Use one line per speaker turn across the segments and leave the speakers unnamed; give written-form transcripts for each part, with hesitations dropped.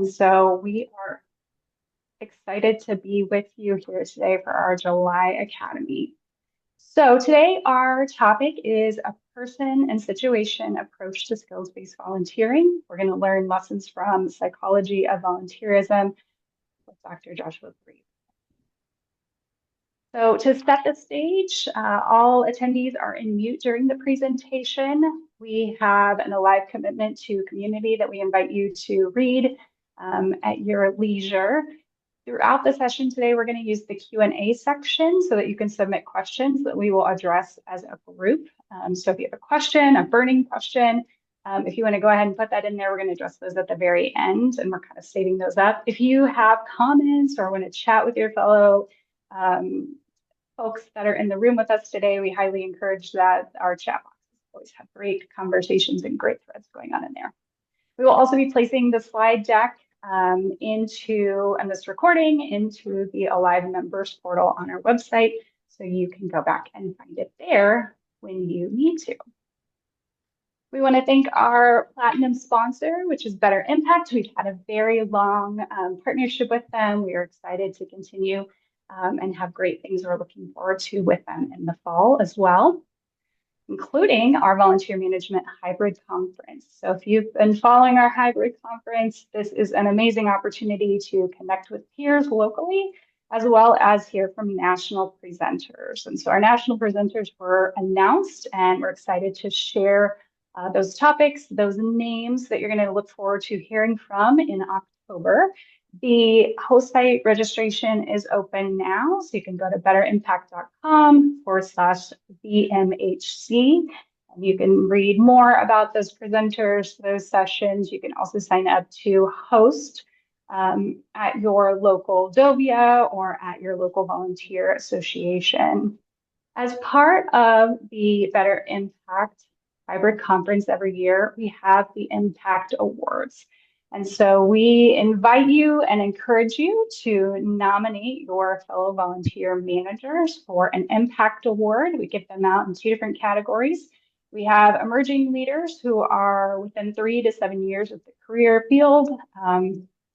So we are excited to be with you here today for our July Academy. So today our topic is a person and situation approach to skills-based volunteering. We're going to learn lessons from psychology of volunteerism with Dr. Joshua Breed. So to set the stage, all attendees are in mute during the presentation. We have an alive commitment to community that we invite you to read at your leisure. Throughout the session today, we're going to use the Q&A section so that you can submit questions that we will address as a group. So if you have a question, a burning question, if you want to go ahead and put that in there, we're going to address those at the very end, and we're kind of saving those up. If you have comments or want to chat with your fellow folks that are in the room with us today, we highly encourage that. Our chat boxes always have great conversations and great threads going on in there. We will also be placing the slide deck and this recording into the Alive members portal on our website, so you can go back and find it there when you need to. We want to thank our platinum sponsor, which is Better Impact. We've had a very long partnership with them. We are excited to continue and have great things we're looking forward to with them in the fall as well, including our volunteer management hybrid conference. So if you've been following our hybrid conference, this is an amazing opportunity to connect with peers locally, as well as hear from national presenters. And so our national presenters were announced, and we're excited to share those topics, those names that you're going to look forward to hearing from in October. The host site registration is open now, so you can go to betterimpact.com/VMHC. And you can read more about those presenters, those sessions. You can also sign up to host at your local Dovia or at your local volunteer association. As part of the Better Impact hybrid conference every year, we have the Impact Awards. And so we invite you and encourage you to nominate your fellow volunteer managers for an Impact Award. We give them out in 2 different categories. We have emerging leaders who are within 3 to 7 years of the career field,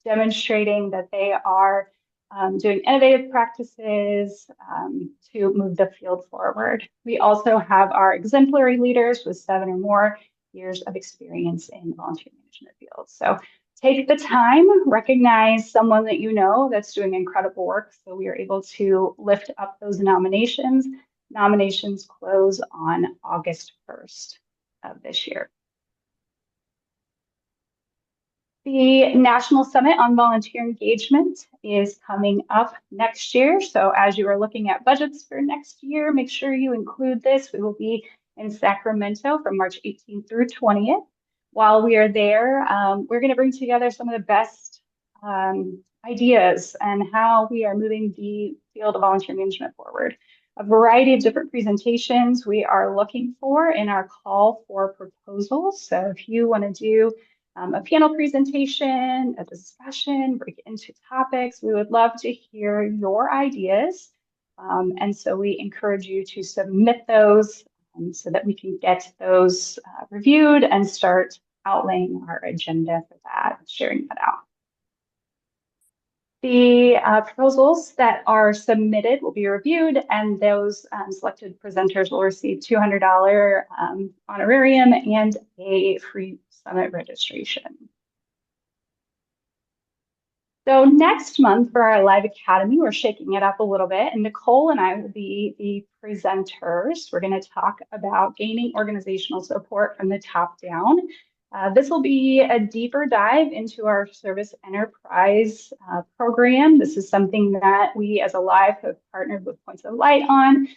demonstrating that they are doing innovative practices to move the field forward. We also have our exemplary leaders with 7 or more years of experience in volunteer management fields. So take the time, recognize someone that you know that's doing incredible work, so we are able to lift up those nominations. Nominations close on August 1st of this year. The National Summit on Volunteer Engagement is coming up next year. So as you are looking at budgets for next year, make sure you include this. We will be in Sacramento from March 18th through 20th. While we are there, we're going to bring together some of the best ideas and how we are moving the field of volunteer management forward. A variety of different presentations we are looking for in our call for proposals. So if you want to do a panel presentation, a discussion, break into topics, we would love to hear your ideas. And so we encourage you to submit those so that we can get those reviewed and start outlaying our agenda for that, sharing that out. The proposals that are submitted will be reviewed, and those selected presenters will receive $200 honorarium and a free summit registration. So next month for our Live Academy, we're shaking it up a little bit, and Nicole and I will be the presenters. We're going to talk about gaining organizational support from the top down. This will be a deeper dive into our service enterprise program. This is something that we as Alive have partnered with Points of Light on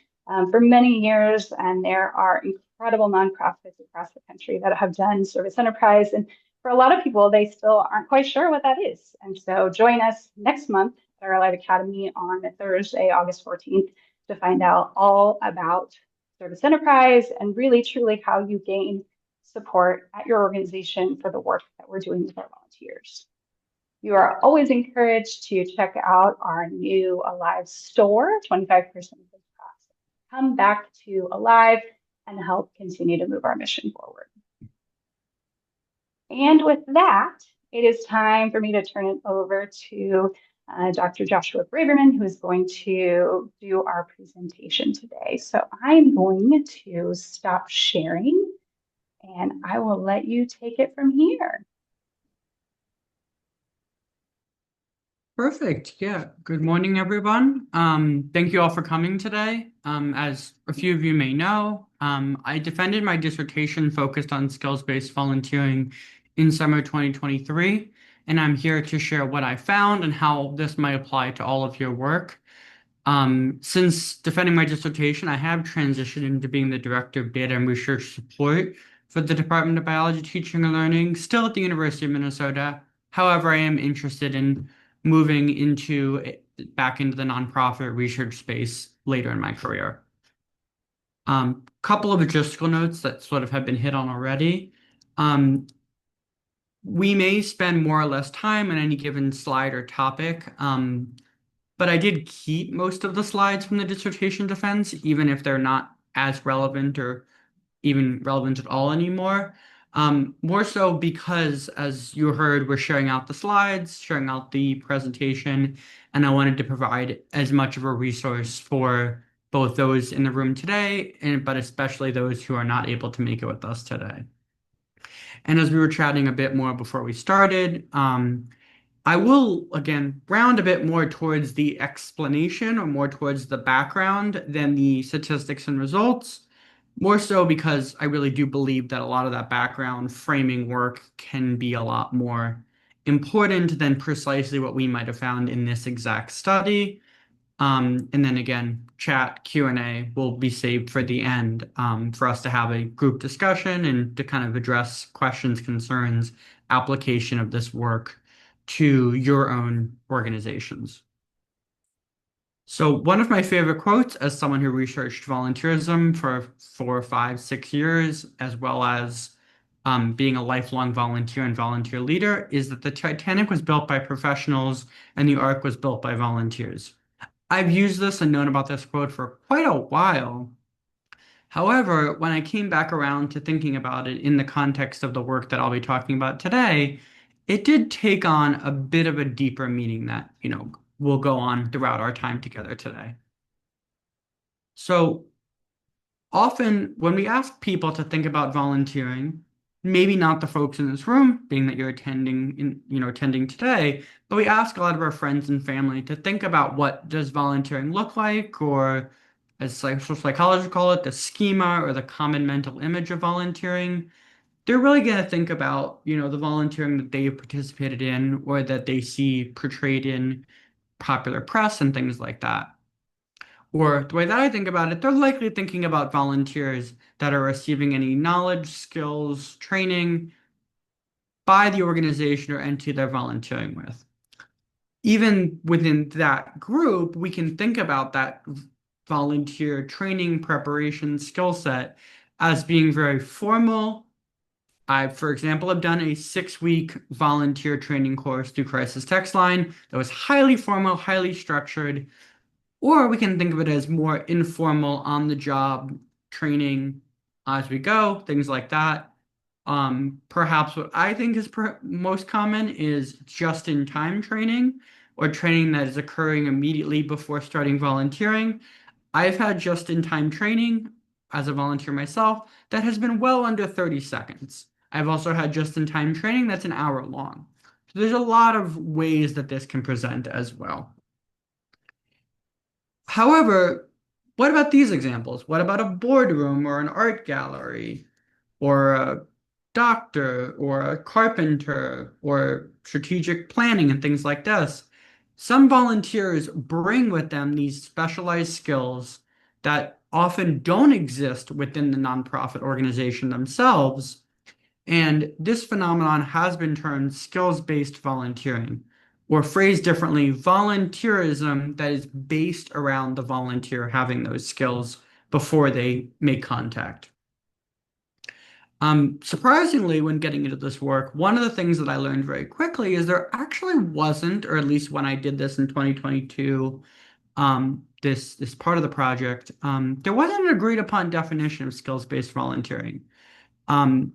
for many years, and there are incredible nonprofits across the country that have done service enterprise. And for a lot of people, they still aren't quite sure what that is. And so join us next month at our Live Academy on Thursday, August 14th, to find out all about service enterprise and really truly how you gain support at your organization for the work that we're doing with our volunteers. You are always encouraged to check out our new Alive store, 25% of the cost. Come back to Alive and help continue to move our mission forward. And with that, it is time for me to turn it over to Dr. Joshua Braverman, who is going to do our presentation today. So I'm going to stop sharing and I will let you take it from here.
Perfect. Yeah. Good morning, everyone. Thank you all for coming today. As a few of you may know, I defended my dissertation focused on skills-based volunteering in summer 2023, and I'm here to share what I found and how this might apply to all of your work. Since defending my dissertation, I have transitioned into being the Director of Data and Research Support for the Department of Biology Teaching and Learning, still at the University of Minnesota. However, I am interested in moving back into the nonprofit research space later in my career. Couple of logistical notes that sort of have been hit on already. Um, we may spend more or less time on any given slide or topic. But I did keep most of the slides from the dissertation defense, even if they're not as relevant or even relevant at all anymore. More so because, as you heard, we're sharing out the slides, sharing out the presentation, and I wanted to provide as much of a resource for both those in the room today, but especially those who are not able to make it with us today. And as we were chatting a bit more before we started, I will again round a bit more towards the explanation or more towards the background than the statistics and results. More so because I really do believe that a lot of that background framing work can be a lot more important than precisely what we might have found in this exact study. And then again, chat Q&A will be saved for the end for us to have a group discussion and to kind of address questions, concerns, application of this work to your own organizations. So one of my favorite quotes as someone who researched volunteerism for 4, 5, 6 years, as well as being a lifelong volunteer and volunteer leader, is that the Titanic was built by professionals and the Ark was built by volunteers. I've used this and known about this quote for quite a while. However, when I came back around to thinking about it in the context of the work that I'll be talking about today, it did take on a bit of a deeper meaning that, will go on throughout our time together today. So often when we ask people to think about volunteering, maybe not the folks in this room, being that you're attending today, but we ask a lot of our friends and family to think about what does volunteering look like, or as social psychologists call it, the schema or the common mental image of volunteering. They're really going to think about, the volunteering that they've participated in or that they see portrayed in popular press and things like that. Or the way that I think about it, they're likely thinking about volunteers that are receiving any knowledge, skills, training by the organization or entity they're volunteering with. Even within that group, we can think about that volunteer training, preparation, skill set as being very formal. I, for example, have done a 6-week volunteer training course through Crisis Text Line that was highly formal, highly structured. Or we can think of it as more informal, on the job training as we go, things like that. Perhaps what I think is most common is just-in-time training or training that is occurring immediately before starting volunteering. I've had just-in-time training as a volunteer myself that has been well under 30 seconds. I've also had just-in-time training that's an hour long. So there's a lot of ways that this can present as well. However, what about these examples? What about a boardroom or an art gallery or a doctor or a carpenter or strategic planning and things like this? Some volunteers bring with them these specialized skills that often don't exist within the nonprofit organization themselves, and this phenomenon has been termed skills-based volunteering, or phrased differently, volunteerism that is based around the volunteer having those skills before they make contact. Surprisingly, when getting into this work, one of the things that I learned very quickly is there actually wasn't, or at least when I did this in 2022, this part of the project, there wasn't an agreed upon definition of skills-based volunteering. Um,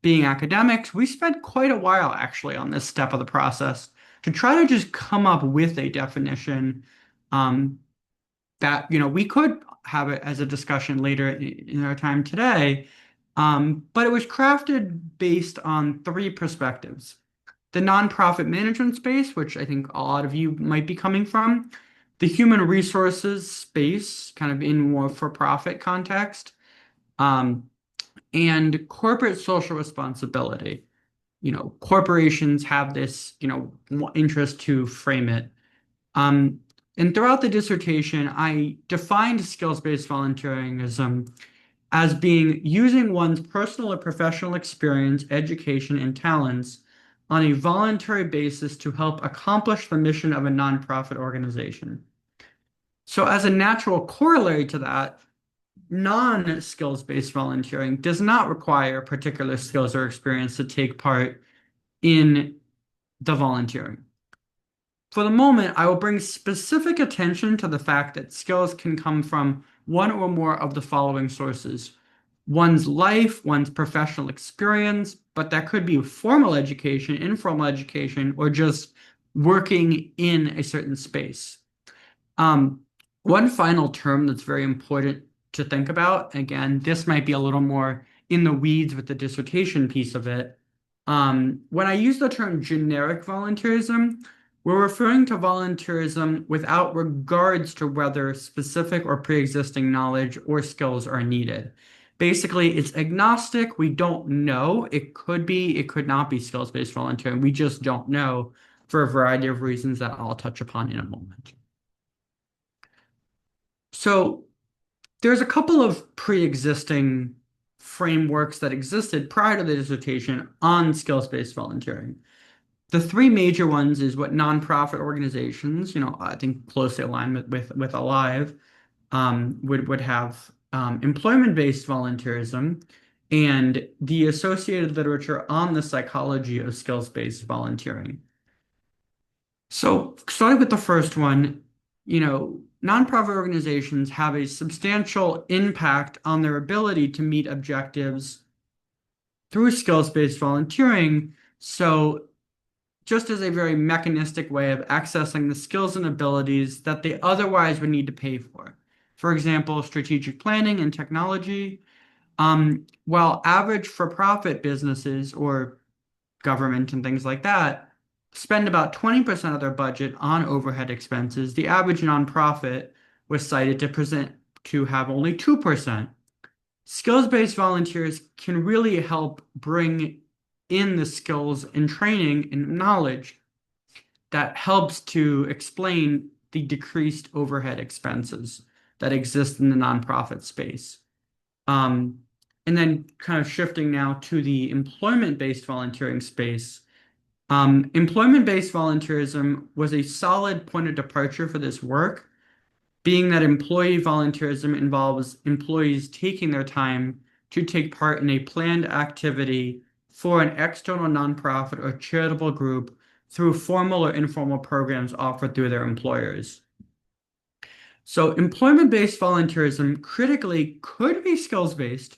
being academics, we spent quite a while actually on this step of the process to try to just come up with a definition um, that, we could have it as a discussion later in our time today. But it was crafted based on three perspectives. The nonprofit management space, which I think a lot of you might be coming from, the human resources space, kind of in more for-profit context, um, and corporate social responsibility. Corporations have this, interest to frame it. Um, and throughout the dissertation, I defined skills-based volunteerism as being using one's personal or professional experience, education, and talents on a voluntary basis to help accomplish the mission of a nonprofit organization. So, as a natural corollary to that, non-skills-based volunteering does not require particular skills or experience to take part in the volunteering. For the moment, I will bring specific attention to the fact that skills can come from one or more of the following sources: one's life, one's professional experience, but that could be formal education, informal education, or just working in a certain space. Um, One final term that's very important to think about, again, this might be a little more in the weeds with the dissertation piece of it. When I use the term generic volunteerism, we're referring to volunteerism without regards to whether specific or pre-existing knowledge or skills are needed. Basically, it's agnostic. We don't know. It could be, it could not be skills-based volunteering. We just don't know for a variety of reasons that I'll touch upon in a moment. So there's a couple of pre-existing frameworks that existed prior to the dissertation on skills-based volunteering. The three major ones is what nonprofit organizations, I think closely aligned with Alive, would have employment-based volunteerism and the associated literature on the psychology of skills-based volunteering. So, starting with the first one, nonprofit organizations have a substantial impact on their ability to meet objectives through skills-based volunteering. So, just as a very mechanistic way of accessing the skills and abilities that they otherwise would need to pay for. For example, strategic planning and technology. While average for-profit businesses or government and things like that spend about 20% of their budget on overhead expenses, the average nonprofit was cited to have only 2%. Skills-based volunteers can really help bring in the skills and training and knowledge that helps to explain the decreased overhead expenses that exist in the nonprofit space. Um, and then kind of shifting now to the employment-based volunteering space. Employment-based volunteerism was a solid point of departure for this work, being that employee volunteerism involves employees taking their time to take part in a planned activity for an external nonprofit or charitable group through formal or informal programs offered through their employers. So employment-based volunteerism critically could be skills-based,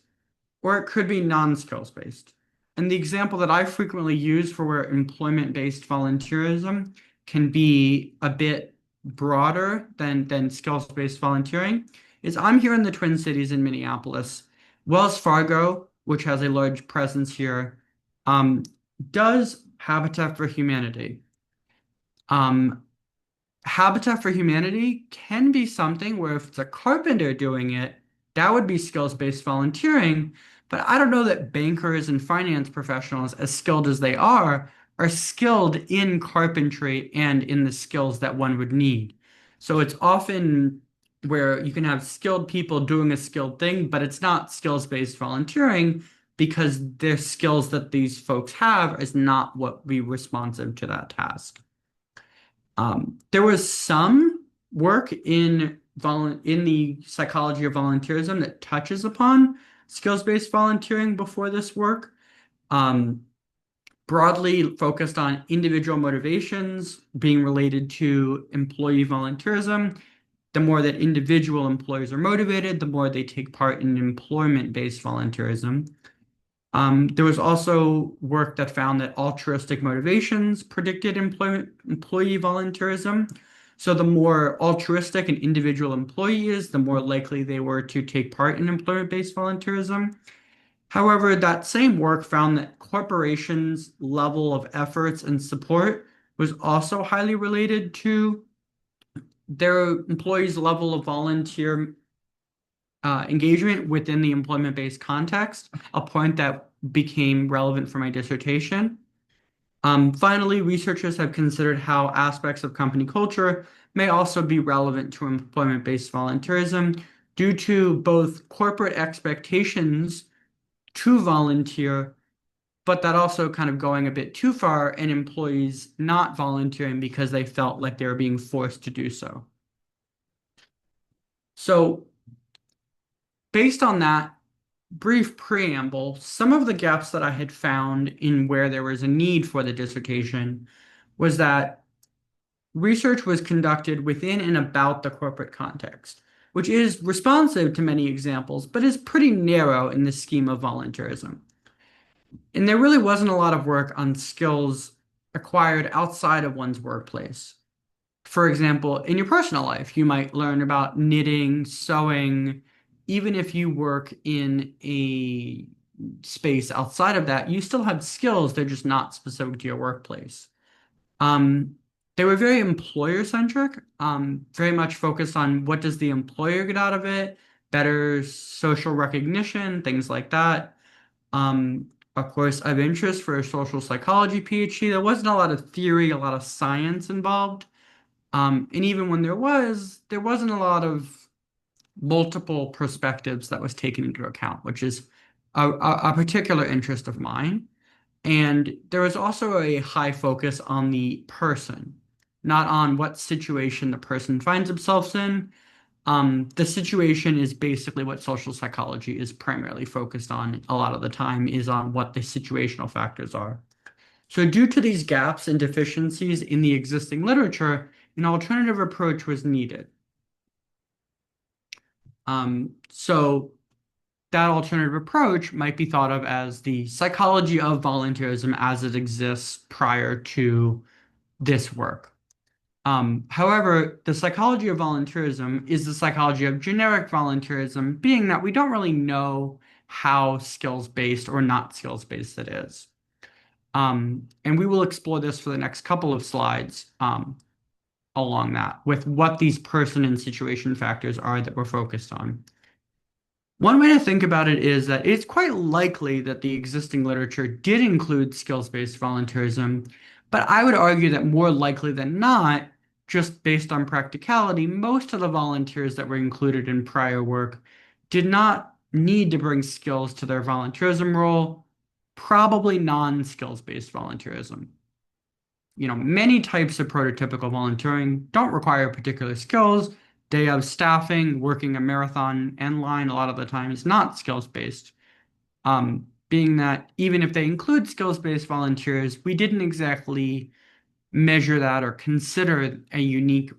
or it could be non-skills based. And the example that I frequently use for where employment-based volunteerism can be a bit broader than skills-based volunteering is I'm here in the Twin Cities in Minneapolis. Wells Fargo, which has a large presence here, um, does Habitat for Humanity. Um, Habitat for Humanity can be something where if it's a carpenter doing it, that would be skills-based volunteering. But I don't know that bankers and finance professionals, as skilled as they are skilled in carpentry and in the skills that one would need. So it's often where you can have skilled people doing a skilled thing, but it's not skills-based volunteering because their skills that these folks have is not what be responsive to that task. There was some work in the psychology of volunteerism that touches upon skills-based volunteering before this work. Um, Broadly focused on individual motivations being related to employee volunteerism. The more that individual employees are motivated, the more they take part in employment-based volunteerism. There was also work that found that altruistic motivations predicted employee volunteerism. So the more altruistic an individual employee is, the more likely they were to take part in employment-based volunteerism. However, that same work found that corporations' level of efforts and support was also highly related to their employees' level of volunteer engagement within the employment-based context, a point that became relevant for my dissertation. Finally, researchers have considered how aspects of company culture may also be relevant to employment-based volunteerism due to both corporate expectations to volunteer, but that also kind of going a bit too far and employees not volunteering because they felt like they were being forced to do so. So, based on that brief preamble, some of the gaps that I had found in where there was a need for the dissertation was that research was conducted within and about the corporate context, which is responsive to many examples, but is pretty narrow in the scheme of volunteerism. And there really wasn't a lot of work on skills acquired outside of one's workplace. For example, in your personal life, you might learn about knitting, sewing. Even if you work in a space outside of that, you still have skills. They're just not specific to your workplace. Um, they were very employer centric, very much focused on what does the employer get out of it, better social recognition, things like that. Of course, of interest for a social psychology PhD, there wasn't a lot of theory, a lot of science involved. And even when there wasn't a lot of multiple perspectives that was taken into account, which is a particular interest of mine. And there was also a high focus on the person, not on what situation the person finds themselves in. The situation is basically what social psychology is primarily focused on a lot of the time, is on what the situational factors are. So, due to these gaps and deficiencies in the existing literature, an alternative approach was needed. So, that alternative approach might be thought of as the psychology of volunteerism as it exists prior to this work. However, the psychology of volunteerism is the psychology of generic volunteerism, being that we don't really know how skills-based or not skills-based it is. And we will explore this for the next couple of slides along that with what these person and situation factors are that we're focused on. One way to think about it is that it's quite likely that the existing literature did include skills-based volunteerism, but I would argue that more likely than not, just based on practicality, most of the volunteers that were included in prior work did not need to bring skills to their volunteerism role, probably non-skills-based volunteerism. Many types of prototypical volunteering don't require particular skills. They have staffing, working a marathon end line a lot of the time is not skills based. Being that even if they include skills based volunteers, we didn't exactly measure that or consider a unique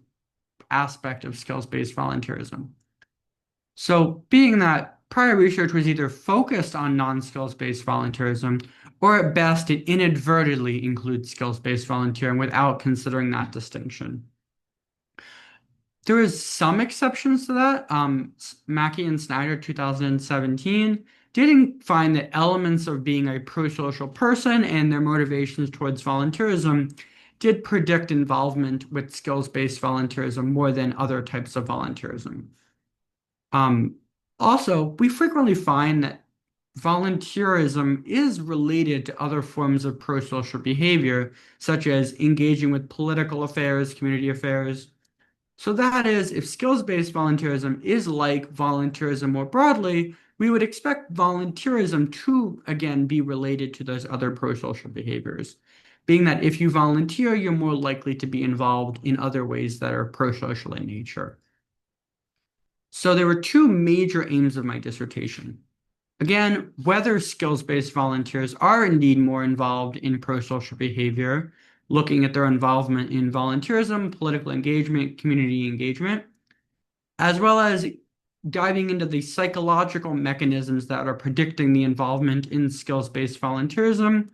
aspect of skills based volunteerism. So, being that prior research was either focused on non-skills based volunteerism, or at best it inadvertently includes skills based volunteering without considering that distinction. There is some exceptions to that. Mackey and Snyder, 2017, didn't find that elements of being a pro-social person and their motivations towards volunteerism did predict involvement with skills-based volunteerism more than other types of volunteerism. Also, we frequently find that volunteerism is related to other forms of pro-social behavior, such as engaging with political affairs, community affairs. So that is, if skills-based volunteerism is like volunteerism more broadly, we would expect volunteerism to, again, be related to those other pro-social behaviors. Being that if you volunteer, you're more likely to be involved in other ways that are pro-social in nature. So there were two major aims of my dissertation. Again, whether skills-based volunteers are indeed more involved in pro-social behavior, looking at their involvement in volunteerism, political engagement, community engagement, as well as diving into the psychological mechanisms that are predicting the involvement in skills-based volunteerism.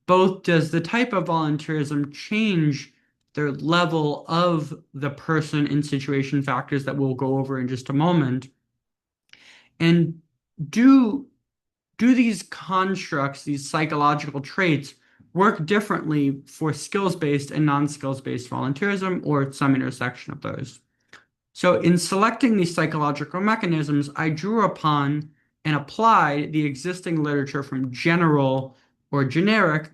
Both does the type of volunteerism change their level of the person and situation factors that we'll go over in just a moment, and do these constructs, these psychological traits, work differently for skills-based and non-skills-based volunteerism, or some intersection of those? So in selecting these psychological mechanisms, I drew upon and applied the existing literature from general or generic,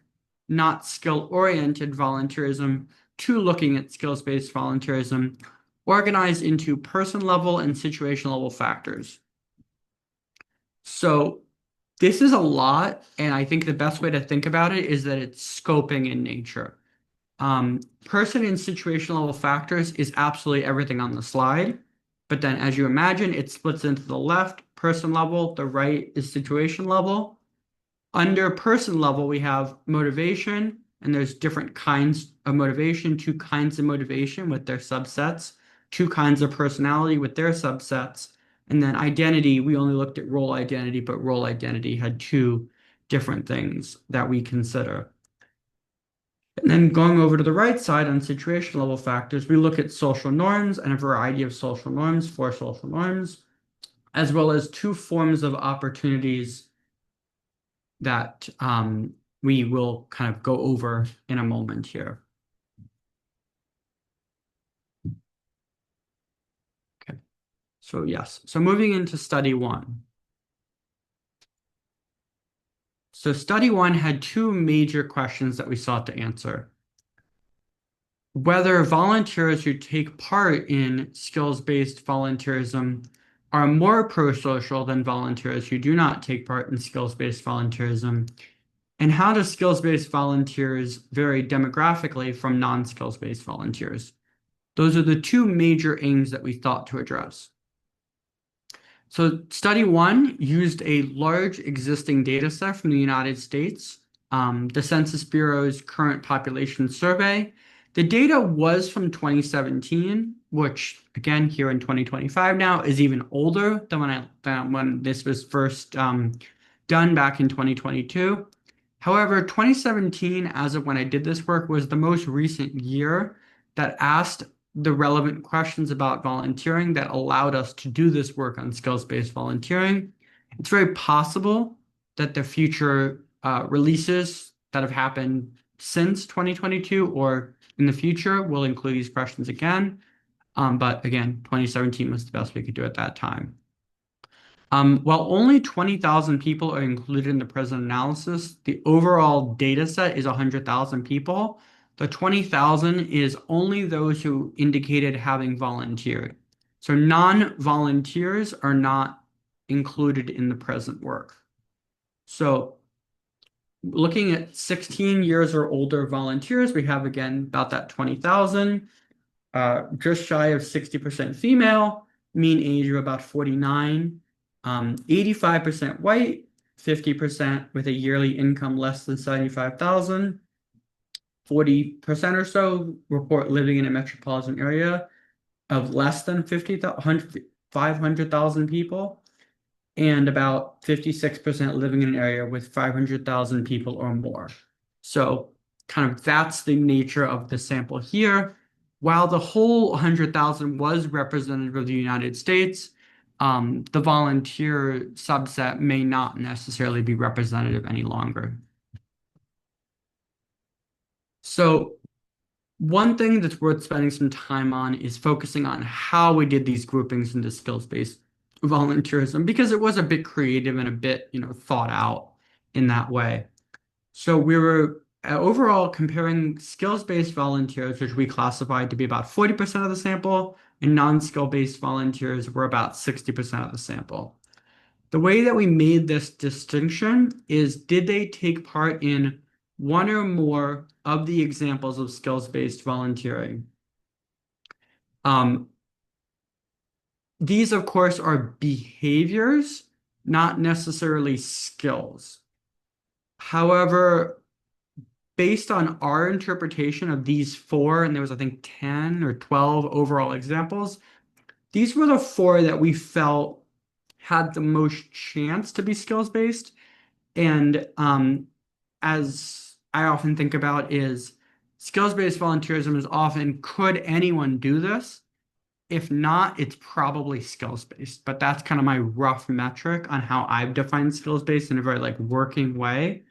not skill-oriented volunteerism to looking at skills-based volunteerism, organized into person-level and situation-level factors. So this is a lot, and I think the best way to think about it is that it's scoping in nature. Person and situation level factors is absolutely everything on the slide, but then as you imagine, it splits into the left, person level, the right is situation level. Under person level, we have motivation, and there's different kinds of motivation, two kinds of motivation with their subsets, two kinds of personality with their subsets, and then identity, we only looked at role identity, but role identity had two different things that we consider. And then going over to the right side on situation level factors, we look at social norms and a variety of social norms, four social norms, as well as two forms of opportunities that we will kind of go over in a moment here. Okay, so yes, so moving into study one. So study one had two major questions that we sought to answer. Whether volunteers who take part in skills-based volunteerism are more pro-social than volunteers who do not take part in skills-based volunteerism, and how do skills-based volunteers vary demographically from non-skills-based volunteers? Those are the two major aims that we thought to address. So study one used a large existing data set from the United States, the Census Bureau's current population survey. The data was from 2017, which again, here in 2025 now, is even older than when this was first done back in 2022. However, 2017, as of when I did this work, was the most recent year that asked the relevant questions about volunteering that allowed us to do this work on skills-based volunteering. It's very possible that the future releases that have happened since 2022 or in the future will include these questions again. But again, 2017 was the best we could do at that time. While only 20,000 people are included in the present analysis, the overall data set is 100,000 people. The 20,000 is only those who indicated having volunteered. So non-volunteers are not included in the present work. So looking at 16 years or older volunteers, we have again about that 20,000, just shy of 60% female, mean age of about 49. 85% white, 50% with a yearly income less than 75,000, 40% or so report living in a metropolitan area of less than 500,000 people, and about 56% living in an area with 500,000 people or more. So kind of that's the nature of the sample here. While the whole 100,000 was representative of the United States, the volunteer subset may not necessarily be representative any longer. So one thing that's worth spending some time on is focusing on how we did these groupings into skills-based volunteerism, because it was a bit creative and a bit, thought out in that way. So we were overall comparing skills-based volunteers, which we classified to be about 40% of the sample, and non-skill-based volunteers were about 60% of the sample. The way that we made this distinction is, did they take part in one or more of the examples of skills-based volunteering? These, of course, are behaviors, not necessarily skills. However, based on our interpretation of these four, and there was, I think, 10 or 12 overall examples, these were the four that we felt had the most chance to be skills based. And as I often think about is skills based volunteerism is often could anyone do this? If not, it's probably skills based. But that's kind of my rough metric on how I've defined skills based in a very like working way.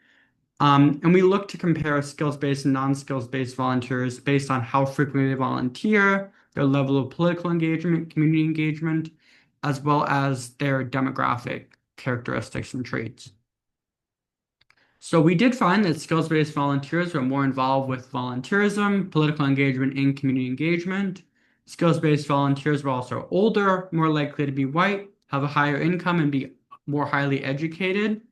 And we look to compare skills-based and non-skills-based volunteers based on how frequently they volunteer, their level of political engagement, community engagement, as well as their demographic characteristics and traits. So we did find that skills-based volunteers were more involved with volunteerism, political engagement, and community engagement. Skills-based volunteers were also older, more likely to be white, have a higher income, and be more highly educated.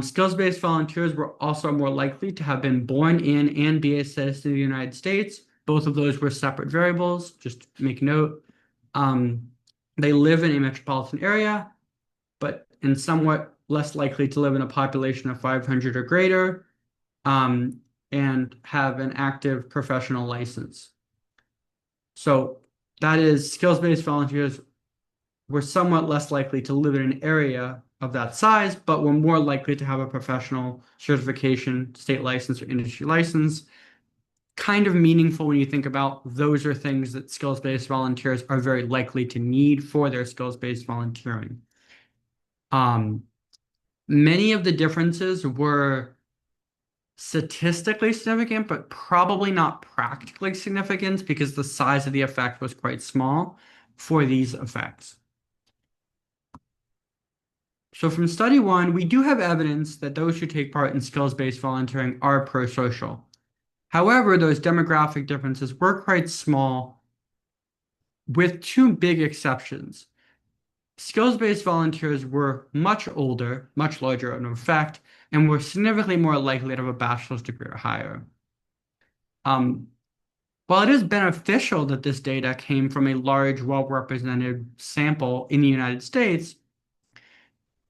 Skills-based volunteers were also more likely to have been born in and be a citizen of the United States. Both of those were separate variables, just to make note. They live in a metropolitan area, but and somewhat less likely to live in a population of 500 or greater, and have an active professional license. So that is skills-based volunteers were somewhat less likely to live in an area of that size, but were more likely to have a professional certification, state license, or industry license. Kind of meaningful when you think about those are things that skills-based volunteers are very likely to need for their skills-based volunteering. Many of the differences were statistically significant, but probably not practically significant because the size of the effect was quite small for these effects. So from study one, we do have evidence that those who take part in skills-based volunteering are pro-social. However, those demographic differences were quite small, with two big exceptions. Skills-based volunteers were much older, much larger in effect, and were significantly more likely to have a bachelor's degree or higher. While it is beneficial that this data came from a large, well-represented sample in the United States,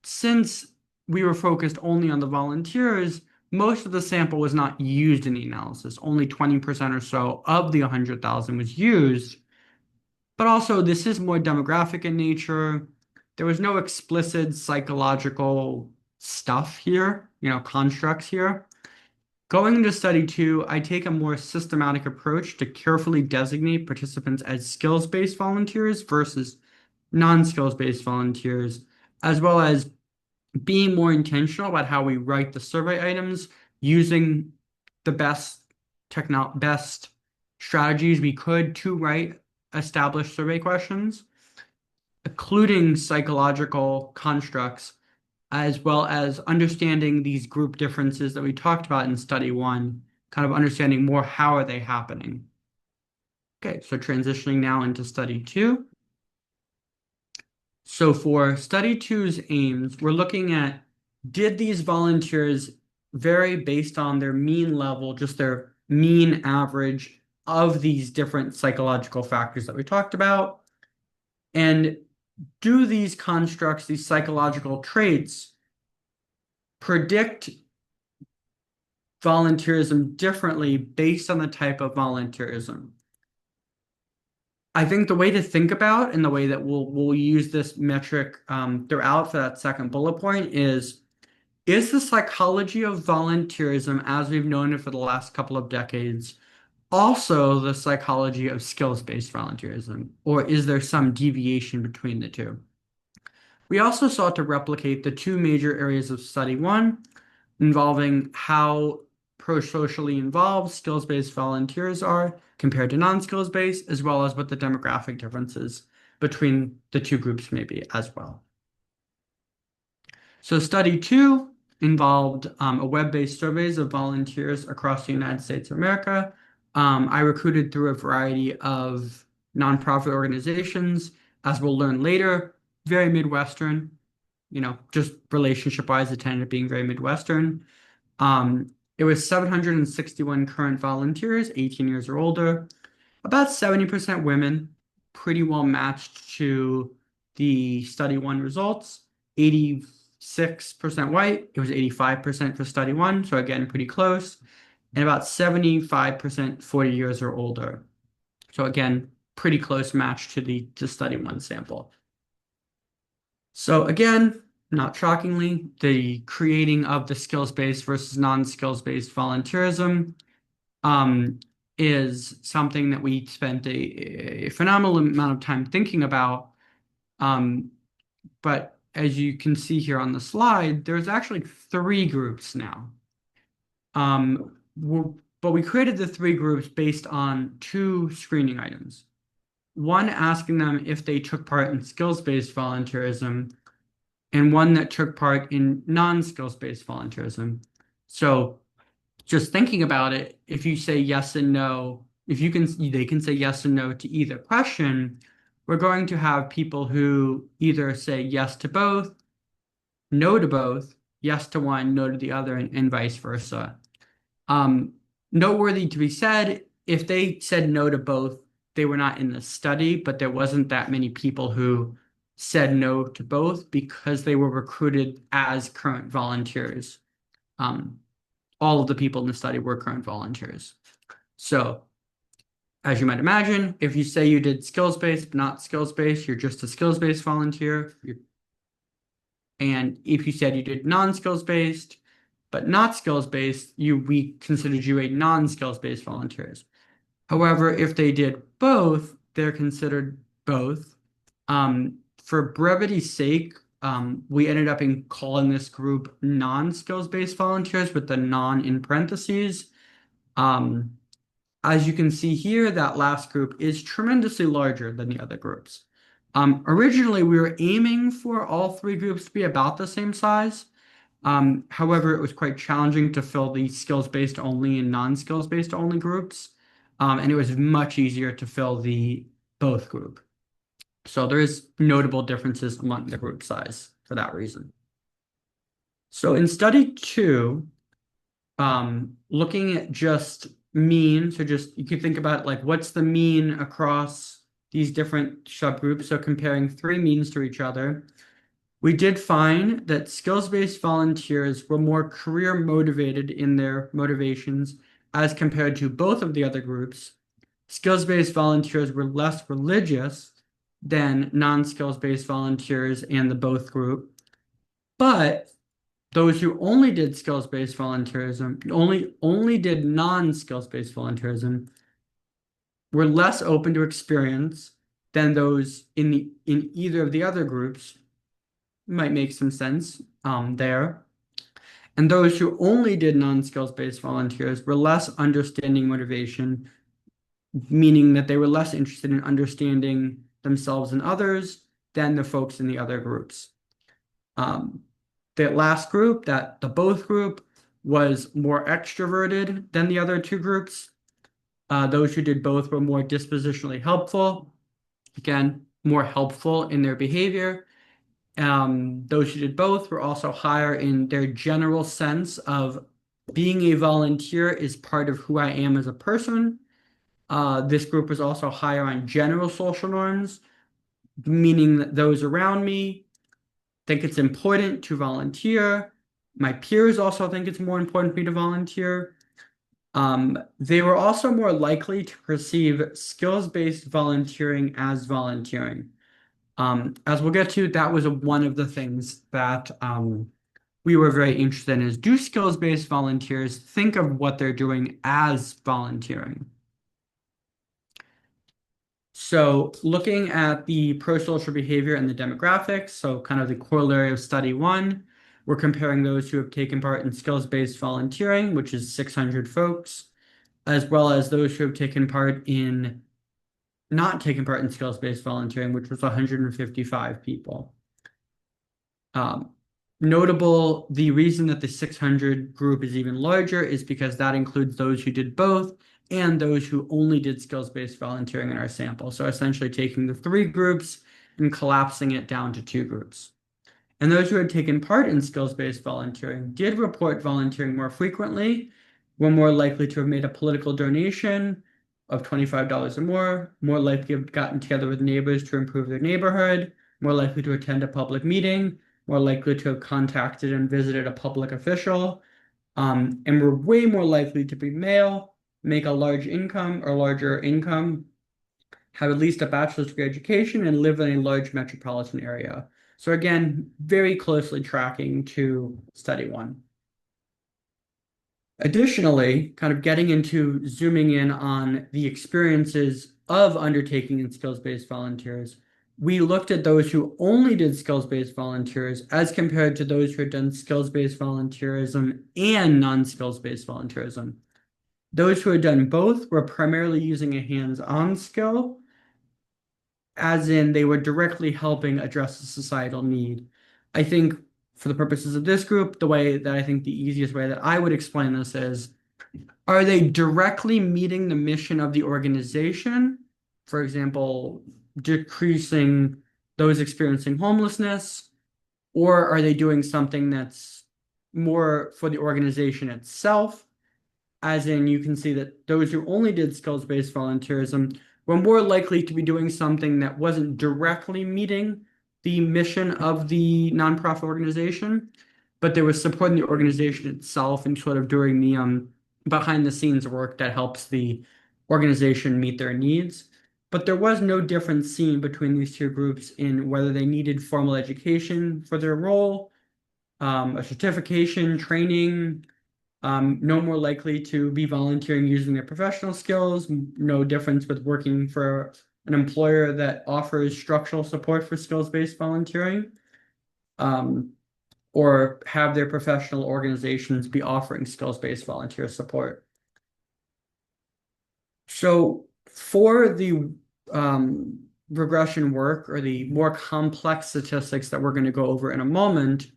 since we were focused only on the volunteers, most of the sample was not used in the analysis. Only 20% or so of the 100,000 was used. But also, this is more demographic in nature. There was no explicit psychological stuff here, constructs here. Going into study two, I take a more systematic approach to carefully designate participants as skills-based volunteers versus non-skills-based volunteers, as well as being more intentional about how we write the survey items using the best strategies we could to write established survey questions, including psychological constructs, as well as understanding these group differences that we talked about in study one, kind of understanding more how are they happening. Okay, so transitioning now into study two. So for study two's aims, we're looking at did these volunteers vary based on their mean level, just their mean average of these different psychological factors that we talked about? And do these constructs, these psychological traits, predict volunteerism differently based on the type of volunteerism? I think the way to think about and the way that we'll use this metric throughout for that second bullet point is the psychology of volunteerism, as we've known it for the last couple of decades, also the psychology of skills-based volunteerism, or is there some deviation between the two? We also sought to replicate the two major areas of study one, involving how pro-socially involved skills-based volunteers are compared to non-skills-based, as well as what the demographic differences between the two groups may be as well. So study two involved a web-based surveys of volunteers across the United States of America. I recruited through a variety of nonprofit organizations, as we'll learn later, very Midwestern, just relationship-wise, it tended being very Midwestern. It was 761 current volunteers, 18 years or older, about 70% women, pretty well matched to the study one results, 86% white, it was 85% for study one, so again, pretty close, and about 75% 40 years or older. So again, pretty close match to the study one sample. So again, not shockingly, the creating of the skills-based versus non-skills-based volunteerism um, is something that we spent a phenomenal amount of time thinking about. Um, but as you can see here on the slide, there's actually three groups now. But we created the three groups based on two screening items. One asking them if they took part in skills-based volunteerism, and one that took part in non-skills-based volunteerism. So just thinking about it, if you say yes and no, if you can, they can say yes and no to either question. We're going to have people who either say yes to both, no to both, yes to one, no to the other, and vice versa. Um, Noteworthy to be said, if they said no to both, they were not in the study, but there wasn't that many people who said no to both because they were recruited as current volunteers. Um, all of the people in the study were current volunteers. So, as you might imagine, if you say you did skills-based, but not skills-based, you're just a skills-based volunteer. And if you said you did non-skills-based, but not skills-based, we considered you a non-skills-based volunteers. However, if they did both, they're considered both. For brevity's sake, we ended up calling this group non-skills-based volunteers with the non in parentheses. Um, as you can see here, that last group is tremendously larger than the other groups. Originally, we were aiming for all three groups to be about the same size. However, it was quite challenging to fill the skills-based only and non-skills-based only groups. And it was much easier to fill the both group. So there is notable differences among the group size for that reason. So in study two, looking at just mean, so just you can think about like what's the mean across these different subgroups. So comparing three means to each other. We did find that skills-based volunteers were more career motivated in their motivations as compared to both of the other groups. Skills-based volunteers were less religious than non-skills-based volunteers and the both group. But those who only did skills-based volunteerism, only did non-skills-based volunteerism, were less open to experience than those in either of the other groups. Might make some sense there. And those who only did non-skills-based volunteers were less understanding motivation, meaning that they were less interested in understanding themselves and others than the folks in the other groups. That last group, the both group, was more extroverted than the other two groups. Those who did both were more dispositionally helpful, again, more helpful in their behavior. Those who did both were also higher in their general sense of being a volunteer is part of who I am as a person. This group was also higher on general social norms, meaning that those around me think it's important to volunteer. My peers also think it's more important for me to volunteer. They were also more likely to perceive skills-based volunteering as volunteering. As we'll get to, that was one of the things that we were very interested in is do skills-based volunteers think of what they're doing as volunteering? So looking at the pro-social behavior and the demographics, so kind of the corollary of study one, we're comparing those who have taken part in skills-based volunteering, which is 600 folks, as well as those who have taken part in not taken part in skills-based volunteering, which was 155 people. Notable, the reason that the 600 group is even larger is because that includes those who did both and those who only did skills-based volunteering in our sample. So essentially taking the three groups and collapsing it down to two groups. And those who had taken part in skills-based volunteering did report volunteering more frequently, were more likely to have made a political donation of $25 or more likely to have gotten together with neighbors to improve their neighborhood, more likely to attend a public meeting, more likely to have contacted and visited a public official, and were way more likely to be male, make a large income or larger income, have at least a bachelor's degree education, and live in a large metropolitan area. So again, very closely tracking to study one. Additionally, kind of getting into zooming in on the experiences of undertaking in skills-based volunteers, we looked at those who only did skills-based volunteers as compared to those who had done skills-based volunteerism and non-skills-based volunteerism. Those who had done both were primarily using a hands-on skill, as in they were directly helping address a societal need. I think for the purposes of this group, the way that I think the easiest way that I would explain this is, are they directly meeting the mission of the organization? For example, decreasing those experiencing homelessness, or are they doing something that's more for the organization itself? As in, you can see that those who only did skills-based volunteerism were more likely to be doing something that wasn't directly meeting the mission of the nonprofit organization, but they were supporting the organization itself and sort of doing the behind the scenes work that helps the organization meet their needs. But there was no difference seen between these two groups in whether they needed formal education for their role, a certification, training, no more likely to be volunteering using their professional skills, no difference with working for an employer that offers structural support for skills-based volunteering, um, or have their professional organizations be offering skills-based volunteer support. So for the regression work or the more complex statistics that we're going to go over in a moment,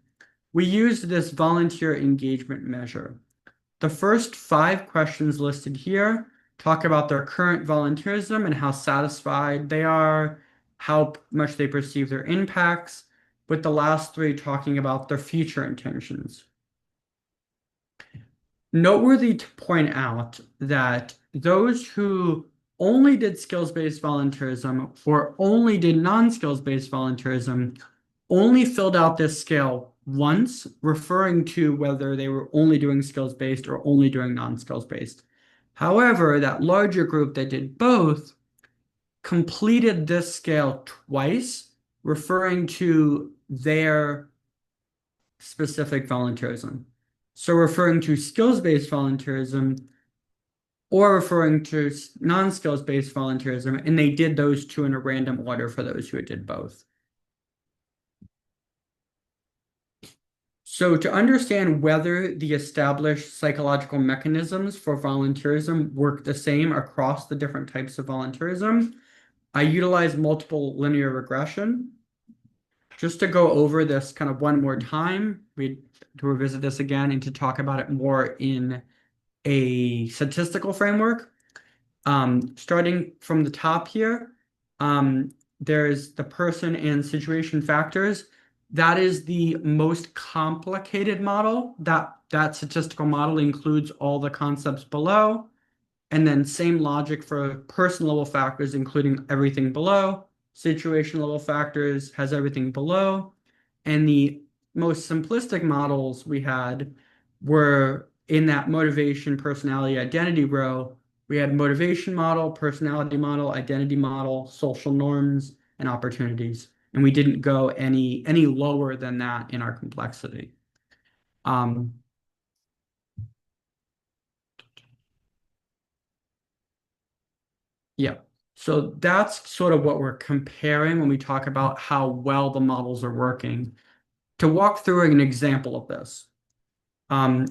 we used this volunteer engagement measure. The first 5 questions listed here talk about their current volunteerism and how satisfied they are, how much they perceive their impacts, with the last 3 talking about their future intentions. Noteworthy to point out that those who only did skills-based volunteerism or only did non-skills-based volunteerism only filled out this scale once, referring to whether they were only doing skills-based or only doing non-skills-based. However, that larger group that did both completed this scale twice, referring to their specific volunteerism. So referring to skills-based volunteerism or referring to non-skills-based volunteerism, and they did those 2 in a random order for those who did both. So to understand whether the established psychological mechanisms for volunteerism work the same across the different types of volunteerism, I utilize multiple linear regression. Just to go over this kind of one more time, to revisit this again and to talk about it more in a statistical framework. Starting from the top here, there's the person and situation factors. That is the most complicated model. That statistical model includes all the concepts below, and then same logic for person level factors, including everything below. Situation level factors has everything below. And the most simplistic models we had were in that motivation, personality, identity row. We had motivation model, personality model, identity model, social norms, and opportunities. And we didn't go any lower than that in our complexity. Yeah. So that's sort of what we're comparing when we talk about how well the models are working. To walk through an example of this, um,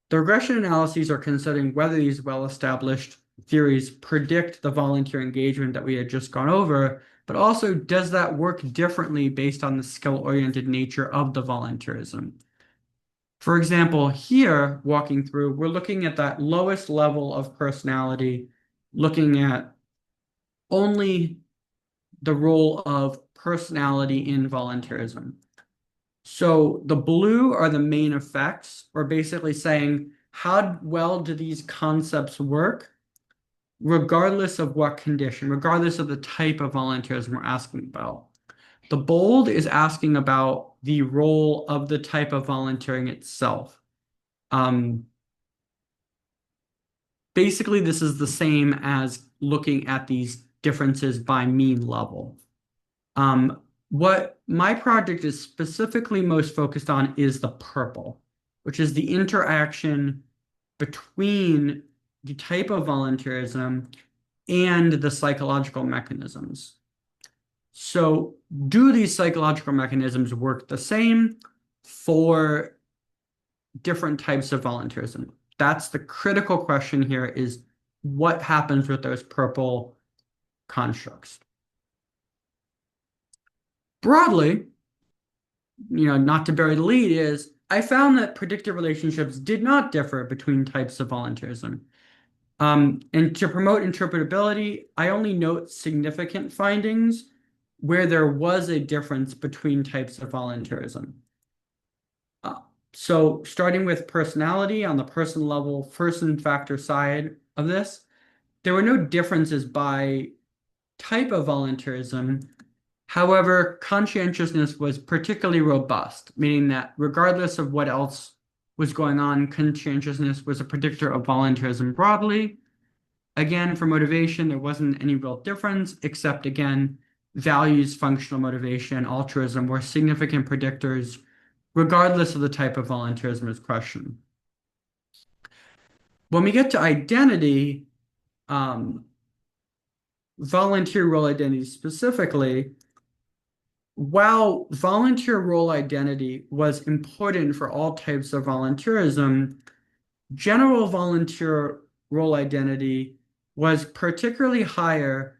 the regression analyses are considering whether these well-established theories predict the volunteer engagement that we had just gone over, but also does that work differently based on the skill-oriented nature of the volunteerism? For example, here, walking through, we're looking at that lowest level of personality, looking at only the role of personality in volunteerism. So the blue are the main effects. We're basically saying, how well do these concepts work, regardless of what condition, regardless of the type of volunteerism we're asking about. The bold is asking about the role of the type of volunteering itself. Basically, this is the same as looking at these differences by mean level. What my project is specifically most focused on is the purple, which is the interaction between the type of volunteerism and the psychological mechanisms. So, do these psychological mechanisms work the same for different types of volunteerism? That's the critical question here is what happens with those purple constructs? Broadly, not to bury the lead, is I found that predictive relationships did not differ between types of volunteerism. And to promote interpretability, I only note significant findings where there was a difference between types of volunteerism. Uh, so starting with personality on the person level, person factor side of this, there were no differences by type of volunteerism. However, conscientiousness was particularly robust, meaning that regardless of what else was going on, conscientiousness was a predictor of volunteerism broadly. Again, for motivation, there wasn't any real difference, except again, values, functional motivation, altruism were significant predictors, regardless of the type of volunteerism is questioned. When we get to identity, um, volunteer role identity specifically, while volunteer role identity was important for all types of volunteerism, general volunteer role identity was particularly higher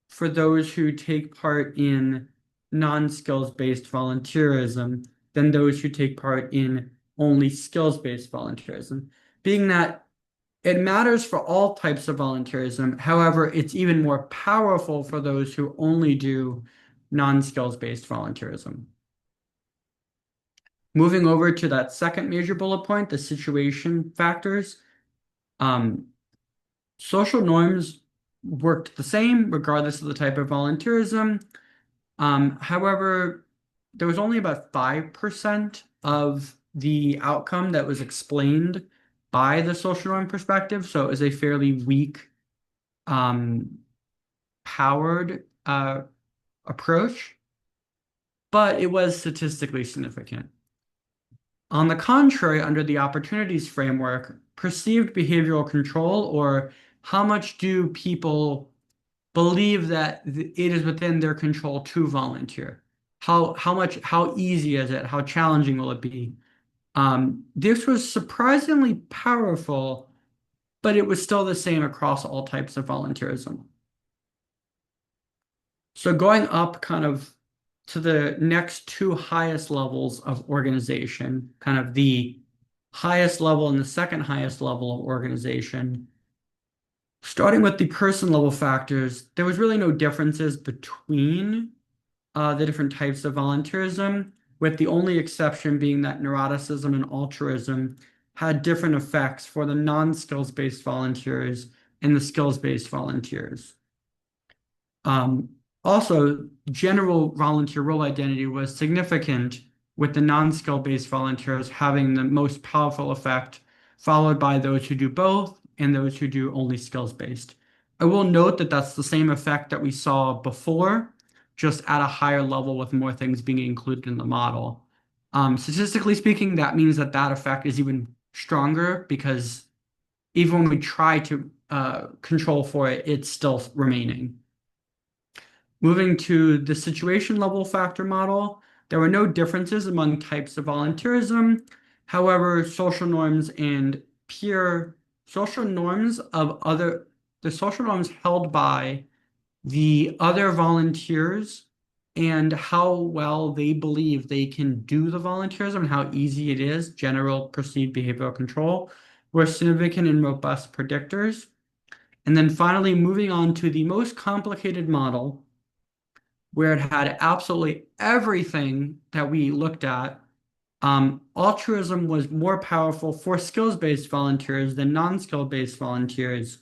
for those who take part in non-skills-based volunteerism than those who take part in only skills-based volunteerism, being that it matters for all types of volunteerism. However, it's even more powerful for those who only do non-skills-based volunteerism. Moving over to that second major bullet point, the situation factors, um, social norms worked the same regardless of the type of volunteerism. However, there was only about 5% of the outcome that was explained by the social norm perspective. So it was a fairly weak, um, powered approach, but it was statistically significant. On the contrary, under the opportunities framework, perceived behavioral control, or how much do people believe that it is within their control to volunteer? How easy is it? How challenging will it be? This was surprisingly powerful, but it was still the same across all types of volunteerism. So going up kind of to the next two highest levels of organization, kind of the highest level and the second highest level of organization, starting with the person level factors, there was really no differences between the different types of volunteerism, with the only exception being that neuroticism and altruism had different effects for the non-skills-based volunteers and the skills-based volunteers. Um, Also, general volunteer role identity was significant, with the non-skill-based volunteers having the most powerful effect, followed by those who do both and those who do only skills-based. I will note that that's the same effect that we saw before, just at a higher level with more things being included in the model. Statistically speaking, that means that that effect is even stronger because even when we try to control for it, it's still remaining. Moving to the situation level factor model, there were no differences among types of volunteerism. However, social norms and peer social norms of other, the social norms held by the other volunteers and how well they believe they can do the volunteerism and how easy it is, general perceived behavioral control, were significant and robust predictors. And then finally, moving on to the most complicated model, where it had absolutely everything that we looked at. Altruism was more powerful for skills-based volunteers than non-skill-based volunteers,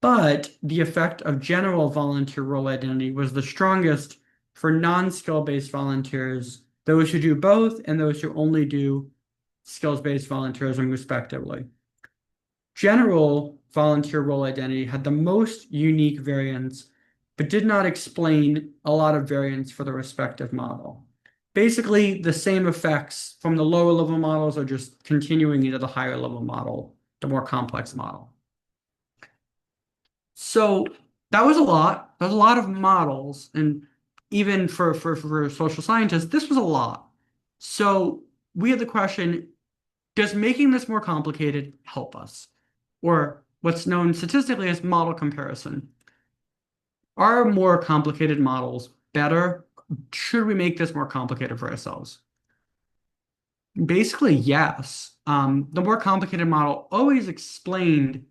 but the effect of general volunteer role identity was the strongest for non-skill-based volunteers, those who do both and those who only do skills-based volunteerism, respectively. General volunteer role identity had the most unique variants but did not explain a lot of variance for the respective model. Basically, the same effects from the lower level models are just continuing into the higher level model, the more complex model. So that was a lot. That was a lot of models. And even for social scientists, this was a lot. So we had the question, does making this more complicated help us? Or what's known statistically as model comparison. Are more complicated models better? Should we make this more complicated for ourselves? Basically, yes. The more complicated model always explained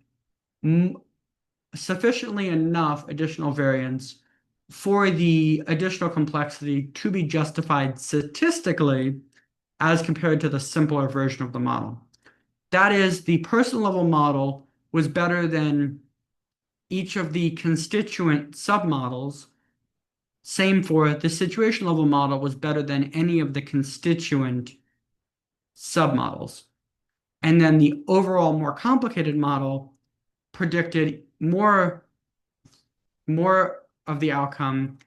sufficiently enough additional variance for the additional complexity to be justified statistically as compared to the simpler version of the model. That is, the person level model was better than each of the constituent submodels. Same for the situation level model was better than any of the constituent submodels. And then the overall more complicated model predicted more of the outcome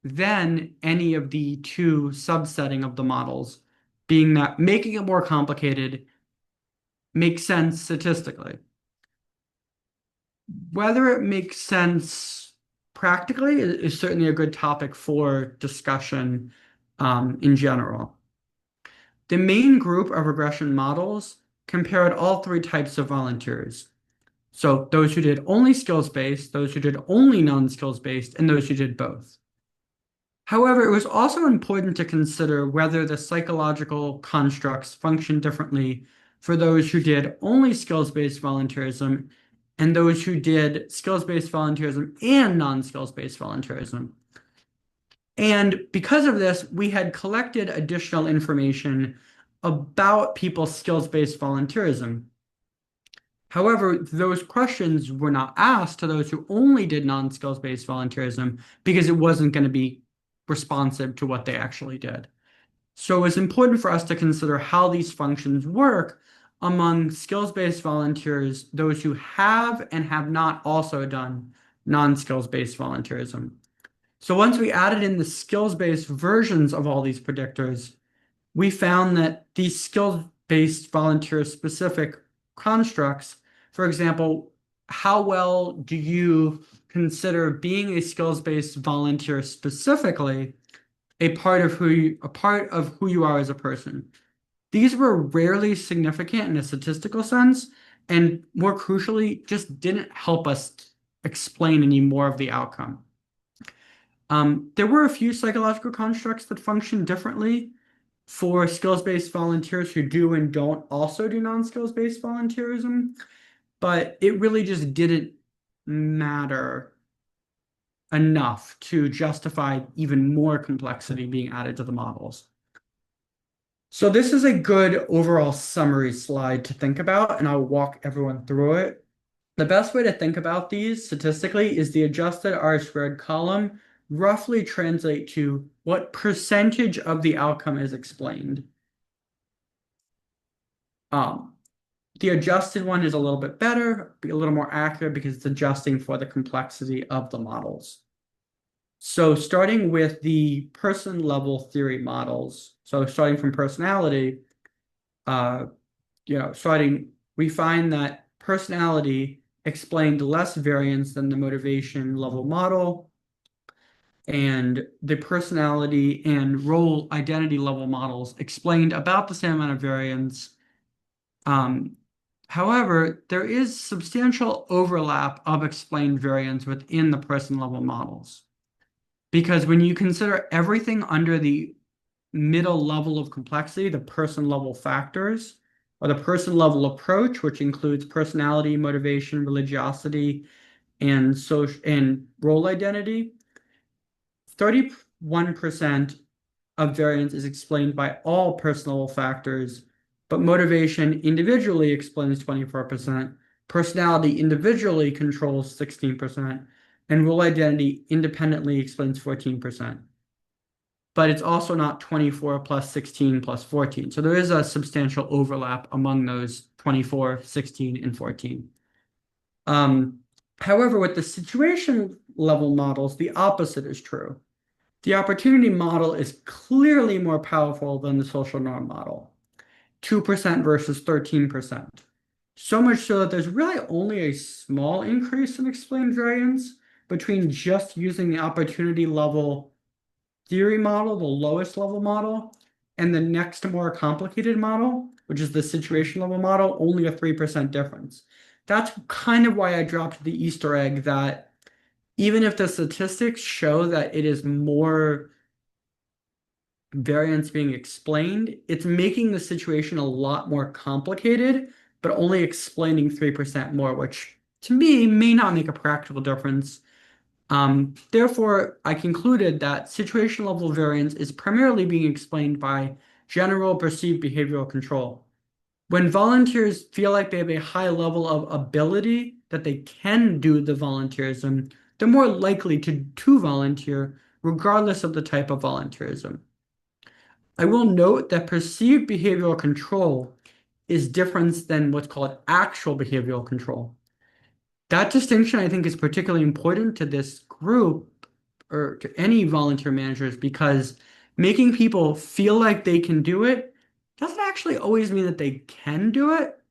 than any of the two subsetting of the models, being that making it more complicated makes sense statistically. Whether it makes sense practically is certainly a good topic for discussion in general. The main group of regression models compared all three types of volunteers. So those who did only skills-based, those who did only non-skills-based, and those who did both. However, it was also important to consider whether the psychological constructs function differently for those who did only skills-based volunteerism and those who did skills-based volunteerism and non-skills-based volunteerism. And because of this, we had collected additional information about people's skills-based volunteerism. However, those questions were not asked to those who only did non-skills-based volunteerism because it wasn't going to be responsive to what they actually did. So it's important for us to consider how these functions work among skills-based volunteers, those who have and have not also done non-skills-based volunteerism. So once we added in the skills-based versions of all these predictors, we found that these skills-based volunteer-specific constructs, for example, how well do you consider being a skills-based volunteer specifically a part of who you are as a person? These were rarely significant in a statistical sense, and more crucially, just didn't help us explain any more of the outcome. There were a few psychological constructs that function differently for skills-based volunteers who do and don't also do non-skills-based volunteerism, but it really just didn't matter enough to justify even more complexity being added to the models. So this is a good overall summary slide to think about, and I'll walk everyone through it. The best way to think about these statistically is the adjusted R-squared column roughly translate to what percentage of the outcome is explained. The adjusted one is a little bit better, a little more accurate because it's adjusting for the complexity of the models. So starting with the person level theory models, so starting from personality, we find that personality explained less variance than the motivation level model, and the personality and role identity level models explained about the same amount of variance. However, there is substantial overlap of explained variance within the person level models. Because when you consider everything under the middle level of complexity, the person level factors, or the person level approach, which includes personality, motivation, religiosity, and social and role identity, 31% of variance is explained by all person level factors, but motivation individually explains 24%, personality individually controls 16%, and role identity independently explains 14%. But it's also not 24 plus 16 plus 14. So there is a substantial overlap among those 24, 16, and 14. However, with the situation level models, the opposite is true. The opportunity model is clearly more powerful than the social norm model, 2% versus 13%. So much so that there's really only a small increase in explained variance between just using the opportunity level theory model, the lowest level model, and the next more complicated model, which is the situation level model, only a 3% difference. That's kind of why I dropped the Easter egg that even if the statistics show that it is more variance being explained, it's making the situation a lot more complicated, but only explaining 3% more, which to me may not make a practical difference. Therefore, I concluded that situation level variance is primarily being explained by general perceived behavioral control. When volunteers feel like they have a high level of ability that they can do the volunteerism, they're more likely to volunteer regardless of the type of volunteerism. I will note that perceived behavioral control is different than what's called actual behavioral control. That distinction, I think, is particularly important to this group or to any volunteer managers because making people feel like they can do it doesn't actually always mean that they can do it.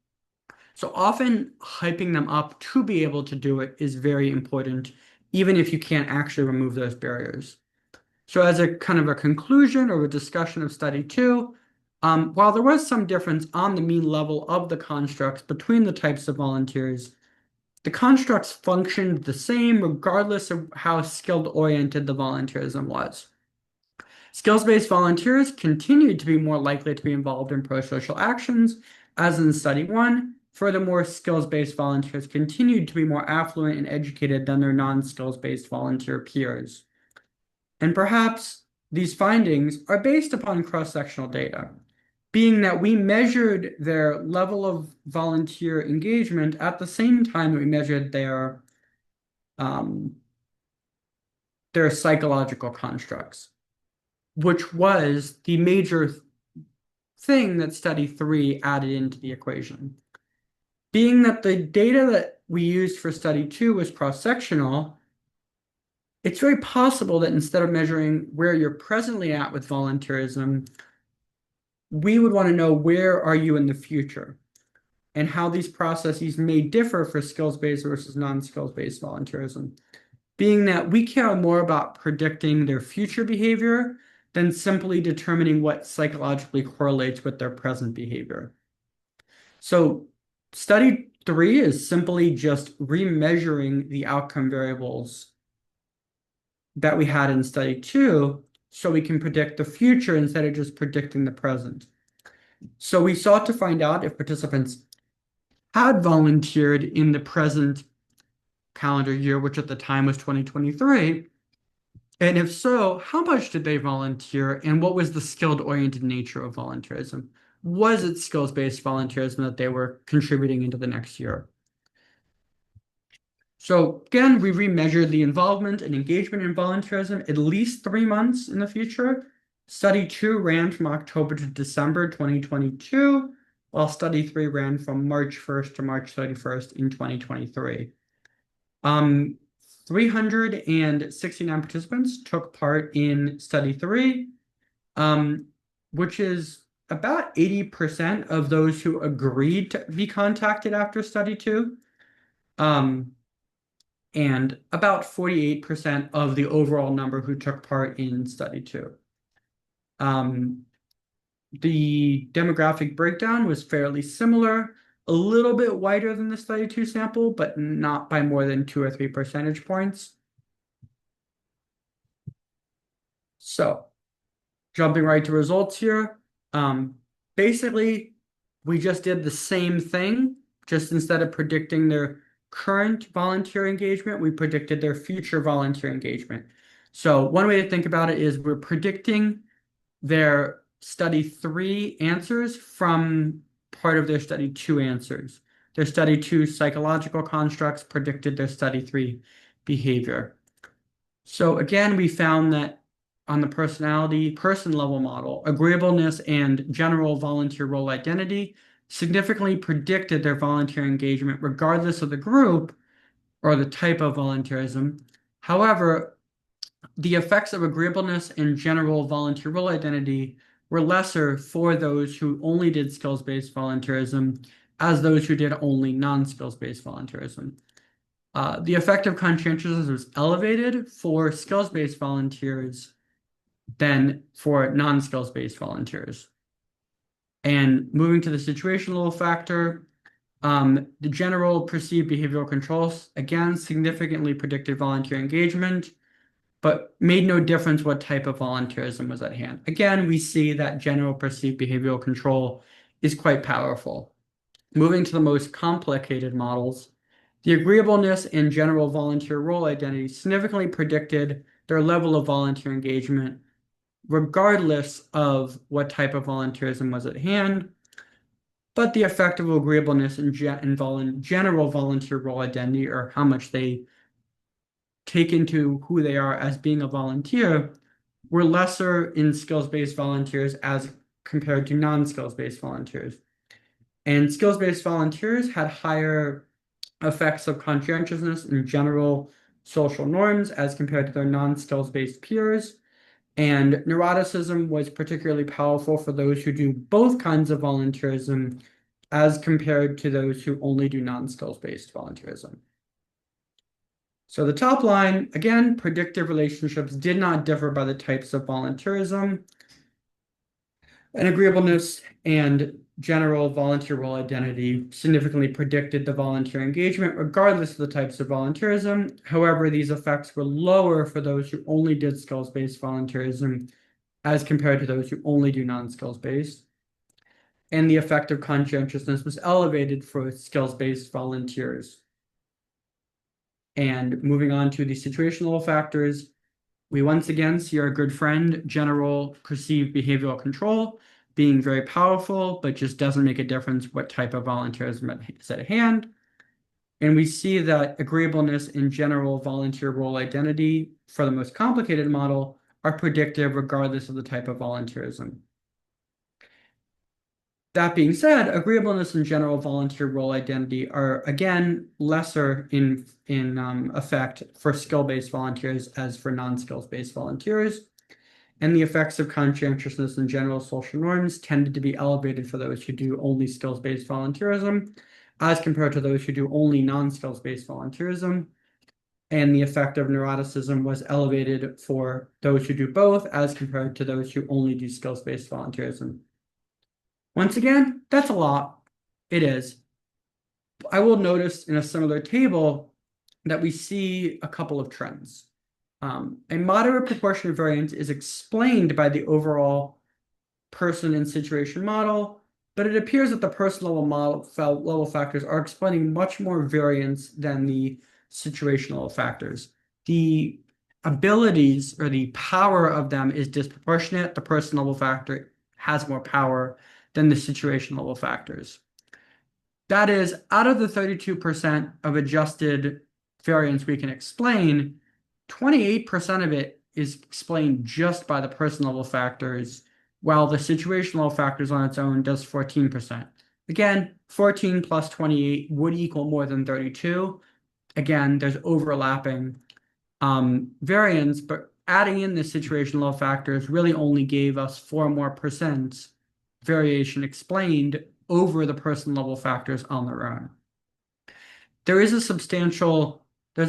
So often, hyping them up to be able to do it is very important, even if you can't actually remove those barriers. So as a kind of a conclusion or a discussion of study two, while there was some difference on the mean level of the constructs between the types of volunteers, the constructs functioned the same regardless of how skilled-oriented the volunteerism was. Skills-based volunteers continued to be more likely to be involved in pro-social actions, as in study one. Furthermore, skills-based volunteers continued to be more affluent and educated than their non-skills-based volunteer peers. And perhaps these findings are based upon cross-sectional data, being that we measured their level of volunteer engagement at the same time that we measured um, their psychological constructs, which was the major thing that study three added into the equation. Being that the data that we used for study two was cross-sectional, it's very possible that instead of measuring where you're presently at with volunteerism, we would want to know where are you in the future and how these processes may differ for skills-based versus non-skills-based volunteerism, being that we care more about predicting their future behavior than simply determining what psychologically correlates with their present behavior. So study three is simply just remeasuring the outcome variables that we had in study two so we can predict the future instead of just predicting the present. So we sought to find out if participants had volunteered in the present calendar year, which at the time was 2023. And if so, how much did they volunteer and what was the skilled-oriented nature of volunteerism? Was it skills-based volunteerism that they were contributing into the next year? So again, we remeasured the involvement and engagement in volunteerism at least 3 months in the future. Study two ran from October to December 2022, while study three ran from March 1st to March 31st in 2023. 369 participants took part in study three, which is about 80% of those who agreed to be contacted after study two. And about 48% of the overall number who took part in study two. The demographic breakdown was fairly similar, a little bit wider than the study two sample, but not by more than 2 or 3 percentage points. So, jumping right to results here. Basically, we just did the same thing, just instead of predicting their current volunteer engagement, we predicted their future volunteer engagement. So one way to think about it is we're predicting their study three answers from part of their study two answers. Their study two psychological constructs predicted their study three behavior. So again, we found that on the person level model, agreeableness and general volunteer role identity significantly predicted their volunteer engagement regardless of the group, or the type of volunteerism. However, the effects of agreeableness and general volunteer role identity were lesser for those who only did skills-based volunteerism as those who did only non-skills-based volunteerism. The effect of conscientiousness was elevated for skills-based volunteers than for non-skills-based volunteers. And moving to the situational factor, the general perceived behavioral controls, again, significantly predicted volunteer engagement, but made no difference what type of volunteerism was at hand. Again, we see that general perceived behavioral control is quite powerful. Moving to the most complicated models, the agreeableness and general volunteer role identity significantly predicted their level of volunteer engagement, regardless of what type of volunteerism was at hand. But the effect of agreeableness and general volunteer role identity, or how much they take into who they are as being a volunteer, were lesser in skills-based volunteers as compared to non-skills-based volunteers. And skills-based volunteers had higher effects of conscientiousness and general social norms as compared to their non-skills-based peers. And neuroticism was particularly powerful for those who do both kinds of volunteerism as compared to those who only do non-skills-based volunteerism. So the top line, again, predictive relationships did not differ by the types of volunteerism. And agreeableness and general volunteer role identity significantly predicted the volunteer engagement, regardless of the types of volunteerism. However, these effects were lower for those who only did skills-based volunteerism as compared to those who only do non-skills-based. And the effect of conscientiousness was elevated for skills-based volunteers. And moving on to the situational factors, we once again see our good friend, general perceived behavioral control, being very powerful, but just doesn't make a difference what type of volunteerism is at hand. And we see that agreeableness and general volunteer role identity for the most complicated model are predictive regardless of the type of volunteerism. That being said, agreeableness and general volunteer role identity are, again, lesser in effect for skill-based volunteers as for non-skills-based volunteers. And the effects of conscientiousness and general social norms tended to be elevated for those who do only skills-based volunteerism as compared to those who do only non-skills-based volunteerism. And the effect of neuroticism was elevated for those who do both as compared to those who only do skills-based volunteerism. Once again, that's a lot. It is. I will notice in a similar table that we see a couple of trends. A moderate proportion of variance is explained by the overall person and situation model, but it appears that the person level factors are explaining much more variance than the situational factors. The abilities or the power of them is disproportionate. The person level factor has more power than the situation level factors. That is, out of the 32% of adjusted variance we can explain, 28% of it is explained just by the person level factors, while the situational factors on its own does 14%. Again, 14 plus 28 would equal more than 32. Again, there's overlapping variance, but adding in the situational factors really only gave us 4 more percent variation explained over the person level factors on their own. There's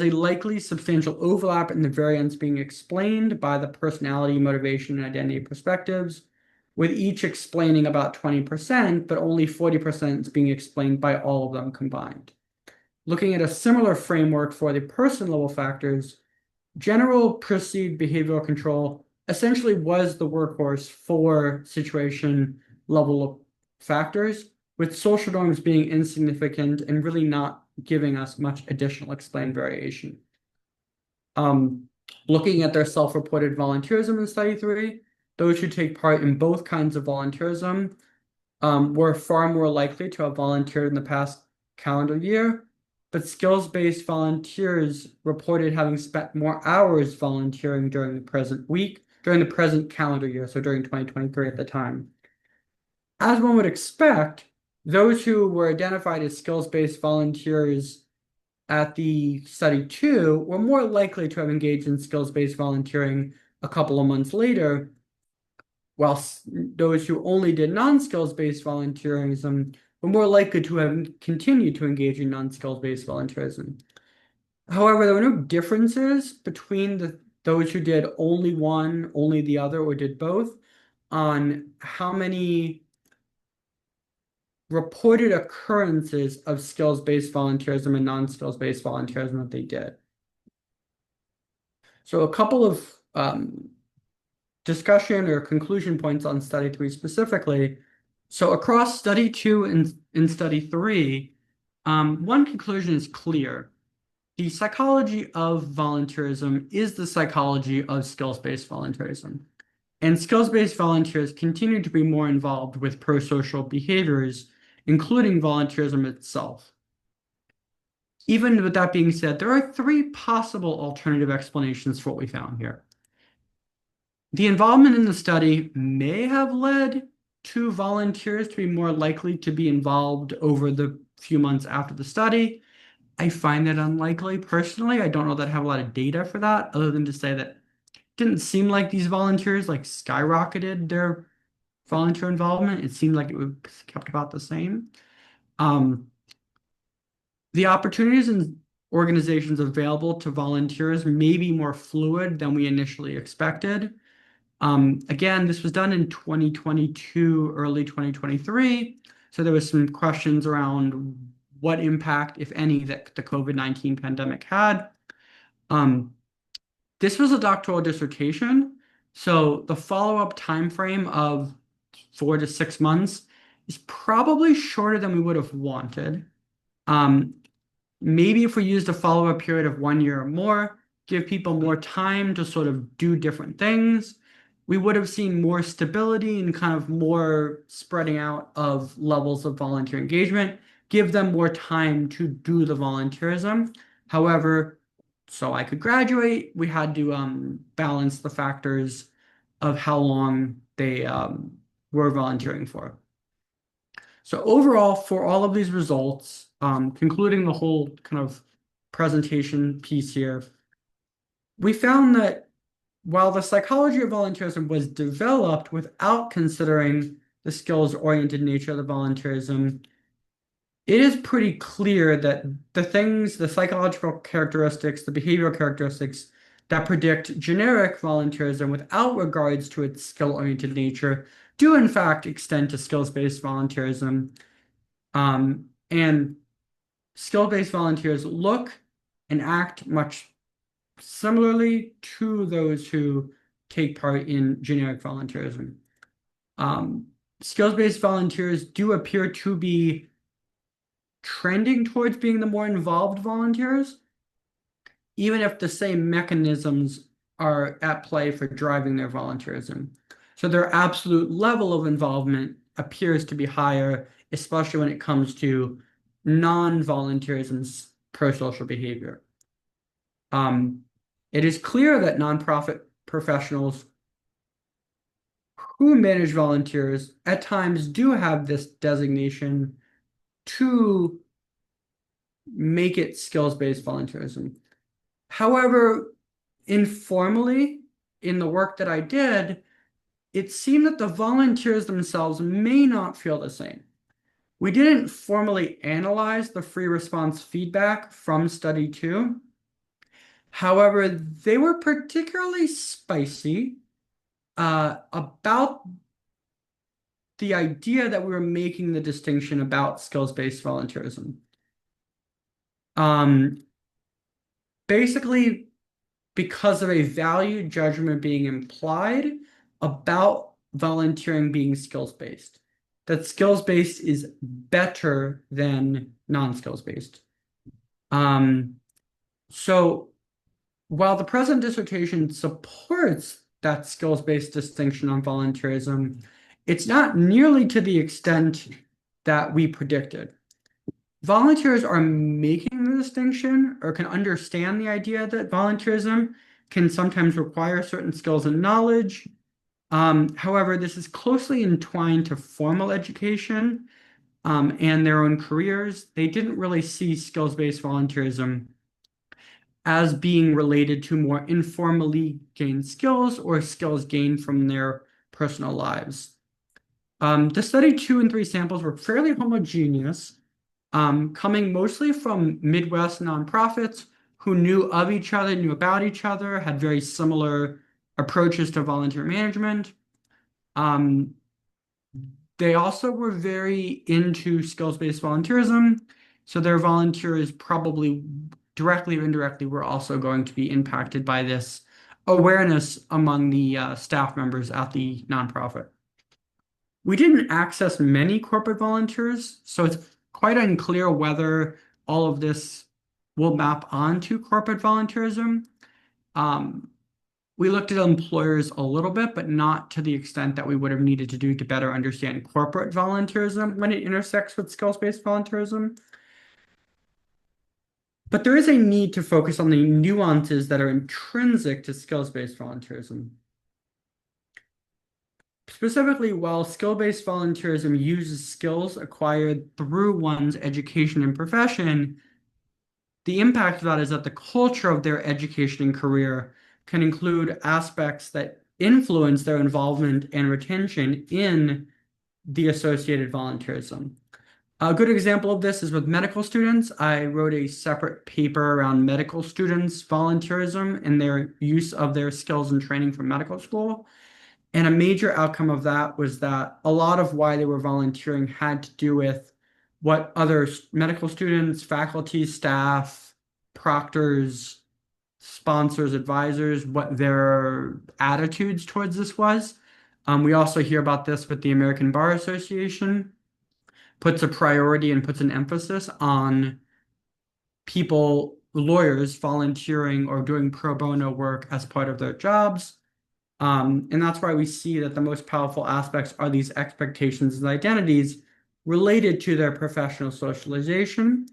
a likely substantial overlap in the variance being explained by the personality, motivation, and identity perspectives, with each explaining about 20%, but only 40% is being explained by all of them combined. Looking at a similar framework for the person level factors, general perceived behavioral control essentially was the workhorse for situation level factors, with social norms being insignificant and really not giving us much additional explained variation. Looking at their self-reported volunteerism in study 3, those who take part in both kinds of volunteerism were far more likely to have volunteered in the past calendar year, but skills-based volunteers reported having spent more hours volunteering during the present calendar year, so during 2023 at the time. As one would expect, those who were identified as skills-based volunteers at the study two were more likely to have engaged in skills-based volunteering a couple of months later, while those who only did non-skills-based volunteerism were more likely to have continued to engage in non-skills-based volunteerism. However, there were no differences between those who did only one, only the other, or did both on how many reported occurrences of skills-based volunteerism and non-skills-based volunteerism that they did. So a couple of discussion or conclusion points on study three specifically. So across study two and in study three, one conclusion is clear. The psychology of volunteerism is the psychology of skills-based volunteerism. And skills-based volunteers continue to be more involved with pro-social behaviors, including volunteerism itself. Even with that being said, there are three possible alternative explanations for what we found here. The involvement in the study may have led to volunteers to be more likely to be involved over the few months after the study. I find that unlikely personally. I don't know that I have a lot of data for that, other than to say that it didn't seem like these volunteers like skyrocketed their volunteer involvement. It seemed like it was kept about the same. The opportunities and organizations available to volunteers may be more fluid than we initially expected. Again, this was done in 2022, early 2023. So there was some questions around what impact, if any, that the COVID-19 pandemic had. This was a doctoral dissertation, so the follow-up time frame of 4 to 6 months is probably shorter than we would have wanted. Maybe if we used a follow-up period of 1 year or more, give people more time to sort of do different things, we would have seen more stability and kind of more spreading out of levels of volunteer engagement, give them more time to do the volunteerism. However, so I could graduate, we had to balance the factors of how long they were volunteering for. So overall, for all of these results, concluding the whole kind of presentation piece here, we found that while the psychology of volunteerism was developed without considering the skills-oriented nature of the volunteerism, it is pretty clear that the psychological characteristics, the behavioral characteristics that predict generic volunteerism without regards to its skill-oriented nature do in fact extend to skills-based volunteerism. And skill-based volunteers look and act much similarly to those who take part in generic volunteerism. Skills-based volunteers do appear to be trending towards being the more involved volunteers, even if the same mechanisms are at play for driving their volunteerism. So their absolute level of involvement appears to be higher, especially when it comes to non-volunteerism's pro-social behavior. It is clear that nonprofit professionals who manage volunteers at times do have this designation to make it skills-based volunteerism. However, informally, in the work that I did, it seemed that the volunteers themselves may not feel the same. We didn't formally analyze the free response feedback from study two. However, they were particularly spicy about the idea that we were making the distinction about skills-based volunteerism. Basically, because of a value judgment being implied about volunteering being skills-based, that skills-based is better than non-skills-based. So while the present dissertation supports that skills-based distinction on volunteerism, it's not nearly to the extent that we predicted. Volunteers are making the distinction or can understand the idea that volunteerism can sometimes require certain skills and knowledge. However, this is closely entwined to formal education, and their own careers, they didn't really see skills-based volunteerism as being related to more informally gained skills or skills gained from their personal lives. The study 2 and 3 samples were fairly homogeneous, coming mostly from Midwest nonprofits who knew of each other, knew about each other, had very similar approaches to volunteer management. Um, they also were very into skills-based volunteerism, so their volunteers probably directly or indirectly were also going to be impacted by this awareness among the staff members at the nonprofit. We didn't access many corporate volunteers, so it's quite unclear whether all of this will map onto corporate volunteerism. Um, we looked at employers a little bit, but not to the extent that we would have needed to do to better understand corporate volunteerism when it intersects with skills-based volunteerism. But there is a need to focus on the nuances that are intrinsic to skills-based volunteerism. Specifically, while skill-based volunteerism uses skills acquired through one's education and profession, the impact of that is that the culture of their education and career can include aspects that influence their involvement and retention in the associated volunteerism. A good example of this is with medical students. I wrote a separate paper around medical students' volunteerism and their use of their skills and training from medical school. And a major outcome of that was that a lot of why they were volunteering had to do with what other medical students, faculty, staff, proctors, sponsors, advisors, what their attitudes towards this was. We also hear about this with the American Bar Association, puts a priority and puts an emphasis on people, lawyers, volunteering or doing pro bono work as part of their jobs. And that's why we see that the most powerful aspects are these expectations and identities related to their professional socialization.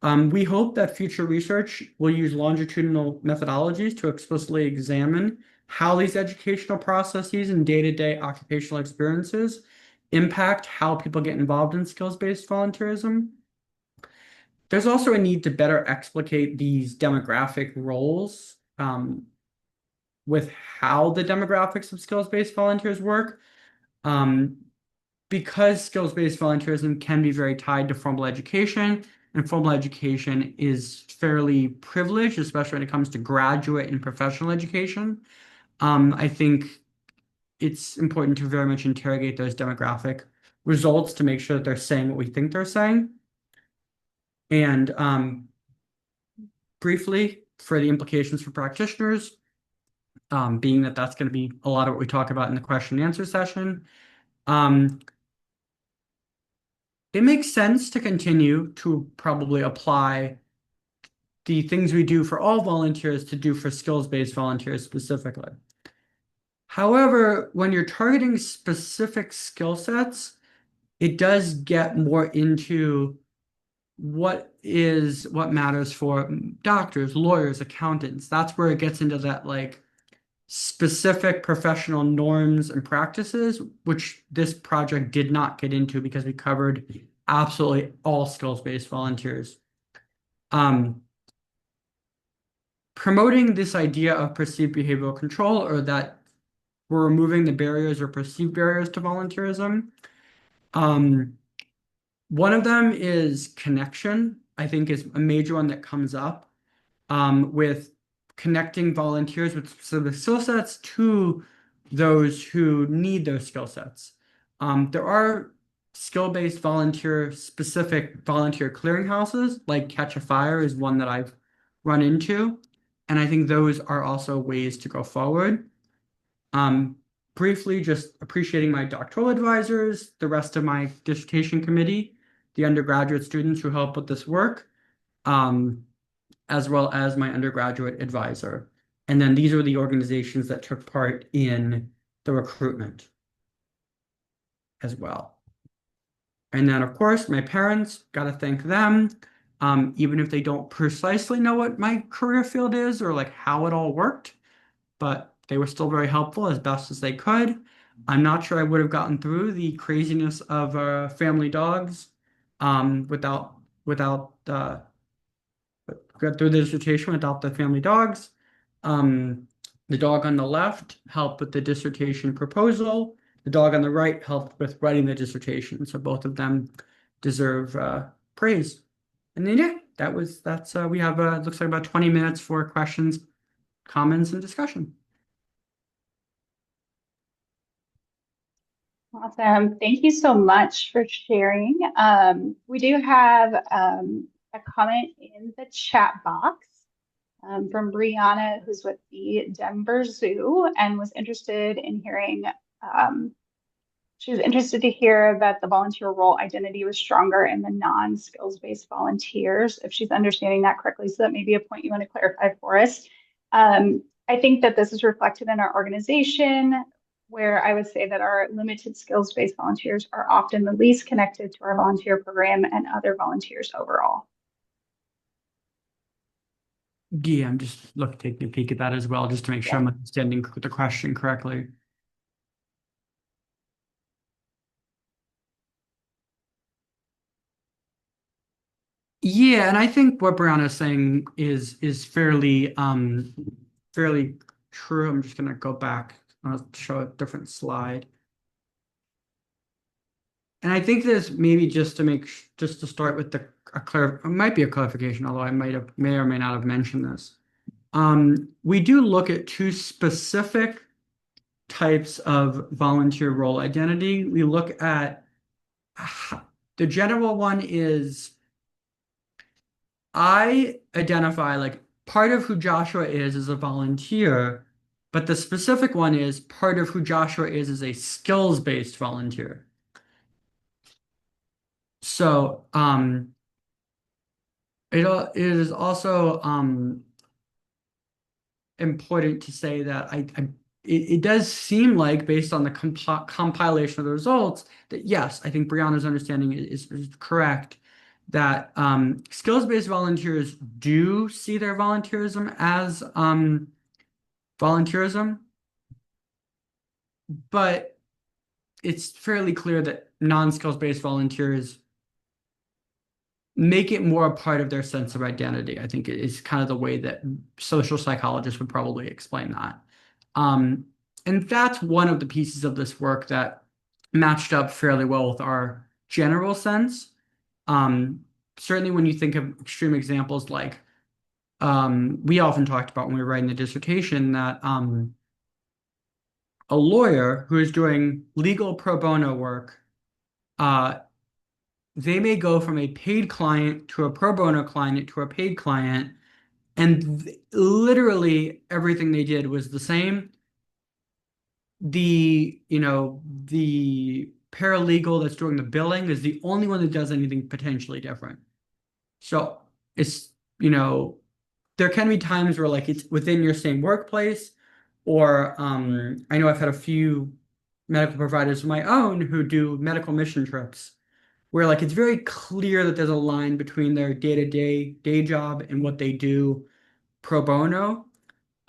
We hope that future research will use longitudinal methodologies to explicitly examine how these educational processes and day-to-day occupational experiences impact how people get involved in skills-based volunteerism. There's also a need to better explicate these demographic roles with how the demographics of skills-based volunteers work. Because skills-based volunteerism can be very tied to formal education, and formal education is fairly privileged, especially when it comes to graduate and professional education. I think it's important to very much interrogate those demographic results to make sure that they're saying what we think they're saying. And briefly, for the implications for practitioners, being that that's going to be a lot of what we talk about in the question and answer session. It makes sense to continue to probably apply the things we do for all volunteers to do for skills-based volunteers specifically. However, when you're targeting specific skill sets, it does get more into what matters for doctors, lawyers, accountants. That's where it gets into that like specific professional norms and practices, which this project did not get into because we covered absolutely all skills-based volunteers. Promoting this idea of perceived behavioral control, or that we're removing the barriers or perceived barriers to volunteerism. One of them is connection, I think is a major one that comes up with connecting volunteers with specific skill sets to those who need those skill sets. There are skill-based specific volunteer clearinghouses, like Catch a Fire is one that I've run into, and I think those are also ways to go forward. Briefly, just appreciating my doctoral advisors, the rest of my dissertation committee, the undergraduate students who help with this work, as well as my undergraduate advisor. And then these are the organizations that took part in the recruitment as well. And then, of course, my parents, got to thank them. Even if they don't precisely know what my career field is or like how it all worked, but they were still very helpful as best as they could. I'm not sure I would have gotten through the craziness of family dogs without got through the dissertation without the family dogs. The dog on the left helped with the dissertation proposal. The dog on the right helped with writing the dissertation. So both of them deserve praise. And then yeah, that's we have looks like about 20 minutes for questions, comments, and discussion.
Awesome. Thank you so much for sharing. We do have a comment in the chat box from Brianna, who's with the Denver Zoo and was interested in hearing. Um, she was interested to hear that the volunteer role identity was stronger in the non-skills-based volunteers, if she's understanding that correctly. So that may be a point you want to clarify for us. I think that this is reflected in our organization, where I would say that our limited skills-based volunteers are often the least connected to our volunteer program and other volunteers overall.
Yeah, I'm just taking a peek at that as well, just to make sure
Yeah.
I'm understanding the question correctly. Yeah, and I think what Brianna's saying is fairly true. I'm just gonna go back. I'll show a different slide. And I think this maybe just to start with it might be a clarification, although may or may not have mentioned this. We do look at two specific types of volunteer role identity. We look at the general one is I identify like part of who Joshua is a volunteer, but the specific one is part of who Joshua is a skills-based volunteer. So it is also important to say that it does seem like based on the compilation of the results that yes, I think Brianna's understanding is correct that skills-based volunteers do see their volunteerism as volunteerism, but it's fairly clear that non-skills-based volunteers make it more a part of their sense of identity. I think it's kind of the way that social psychologists would probably explain that. Um, and that's one of the pieces of this work that matched up fairly well with our general sense. Certainly when you think of extreme examples like we often talked about when we were writing the dissertation that a lawyer who is doing legal pro bono work, uh, they may go from a paid client to a pro bono client to a paid client, and literally everything they did was the same. The paralegal that's doing the billing is the only one that does anything potentially different. So it's, there can be times where like it's within your same workplace, or I know I've had a few medical providers of my own who do medical mission trips where like it's very clear that there's a line between their day-to-day day job and what they do pro bono.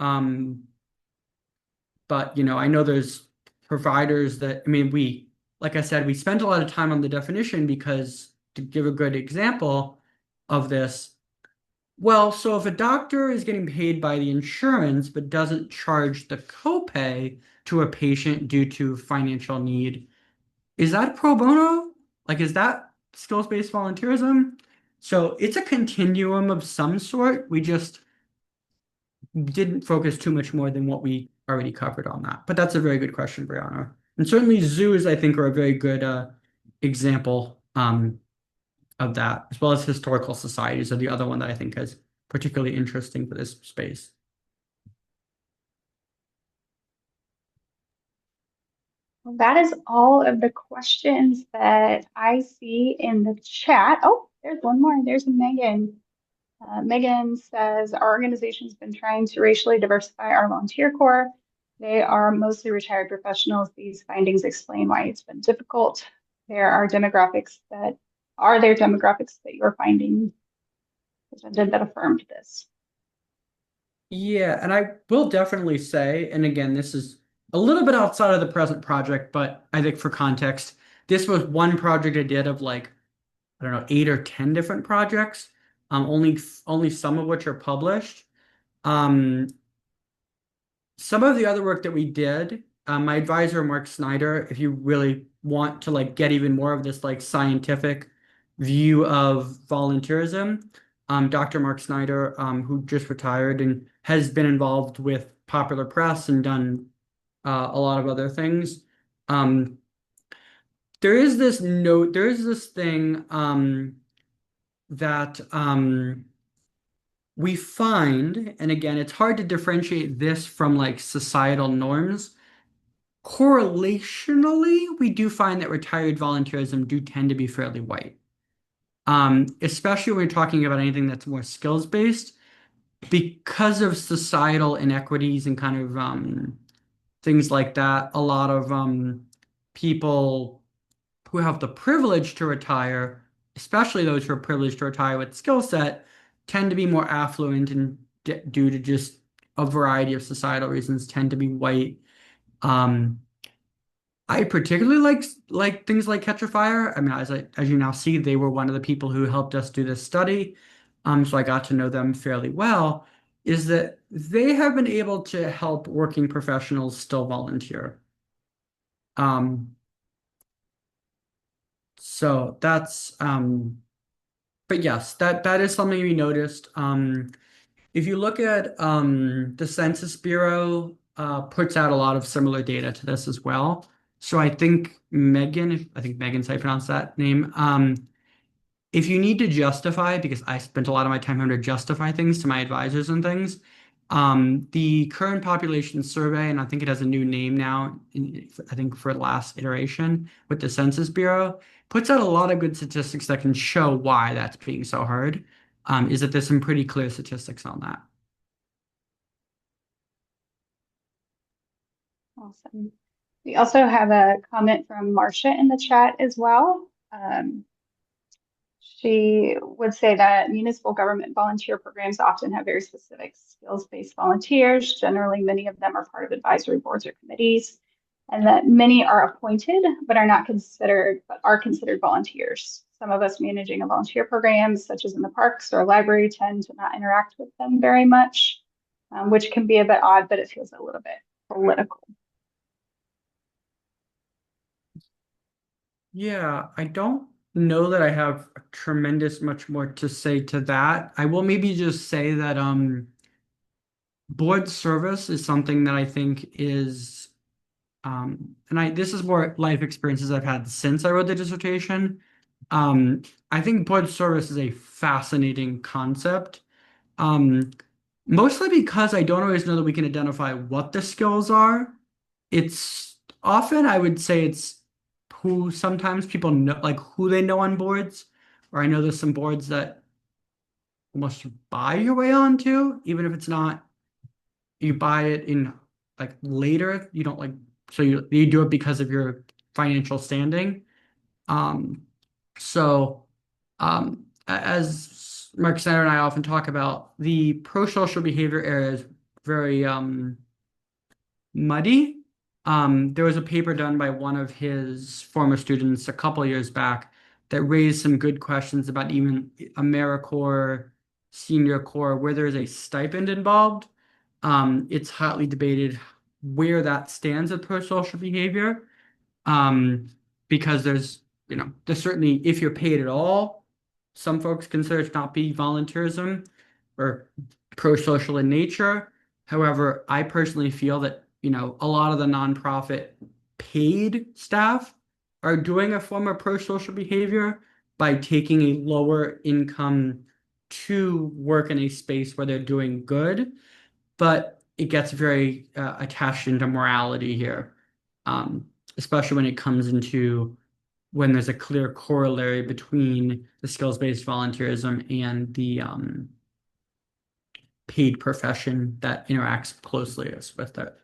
Um, but I know there's providers that, I mean, like I said, we spent a lot of time on the definition because to give a good example of this, well, so if a doctor is getting paid by the insurance but doesn't charge the copay to a patient due to financial need, is that pro bono? Like, is that skills-based volunteerism? So it's a continuum of some sort. We just didn't focus too much more than what we already covered on that. But that's a very good question, Brianna. And certainly zoos, I think, are a very good example of that, as well as historical societies are the other one that I think is particularly interesting for this space.
Well, that is all of the questions that I see in the chat. Oh, there's one more. There's Megan. Megan says, our organization's been trying to racially diversify our volunteer corps. They are mostly retired professionals. These findings explain why it's been difficult. Are there demographics that you're finding presented that affirmed this?
Yeah, and I will definitely say, and again, this is a little bit outside of the present project, but I think for context, this was one project I did of like I don't know, 8 or 10 different projects, only some of which are published. Um, some of the other work that we did, my advisor, Mark Snyder, if you really want to like get even more of this like scientific view of volunteerism, Dr. Mark Snyder, who just retired and has been involved with Popular Press and done a lot of other things. Um, there is this thing that we find, and again, it's hard to differentiate this from like societal norms. Correlationally, we do find that retired volunteerism do tend to be fairly white. Especially when we're talking about anything that's more skills based, because of societal inequities and kind of things like that. A lot of people who have the privilege to retire, especially those who are privileged to retire with skill set, tend to be more affluent and due to just a variety of societal reasons, tend to be white. Um, I particularly like things like Catch a Fire. I mean, as you now see, they were one of the people who helped us do this study. So I got to know them fairly well. Is that they have been able to help working professionals still volunteer. Um, so that's but yes, that is something we noticed. If you look at the Census Bureau puts out a lot of similar data to this as well. So I think I think Megan's how you pronounce that name. If you need to justify, because I spent a lot of my time having to justify things to my advisors and things, the current population survey, and I think it has a new name now, I think for the last iteration with the Census Bureau, puts out a lot of good statistics that can show why that's being so hard. Is that there's some pretty clear statistics on that.
Awesome. We also have a comment from Marcia in the chat as well. She would say that municipal government volunteer programs often have very specific skills-based volunteers. Generally, many of them are part of advisory boards or committees, and that many are appointed but are considered volunteers. Some of us managing a volunteer program, such as in the parks or library, tend to not interact with them very much, which can be a bit odd, but it feels a little bit political.
Yeah, I don't know that I have a tremendous much more to say to that. I will maybe just say that board service is something that I think is and I this is more life experiences I've had since I wrote the dissertation. Um, I think board service is a fascinating concept. Um, Mostly because I don't always know that we can identify what the skills are. It's often, I would say, it's who sometimes people know, like who they know on boards. Or I know there's some boards that almost you buy your way onto, even if it's not, you buy it in like later. You don't like, so you do it because of your financial standing. Um, so, as Mark Snyder and I often talk about, the pro-social behavior area is very muddy. There was a paper done by one of his former students a couple years back that raised some good questions about even AmeriCorps, Senior Corps, where there's a stipend involved. It's hotly debated where that stands with pro-social behavior. Um, because there's certainly, if you're paid at all, some folks consider it to not be volunteerism or pro-social in nature. However, I personally feel that, a lot of the nonprofit paid staff are doing a form of pro-social behavior by taking a lower income to work in a space where they're doing good, but it gets very attached into morality here, especially when it comes into when there's a clear corollary between the skills-based volunteerism and the paid profession that interacts closely with it.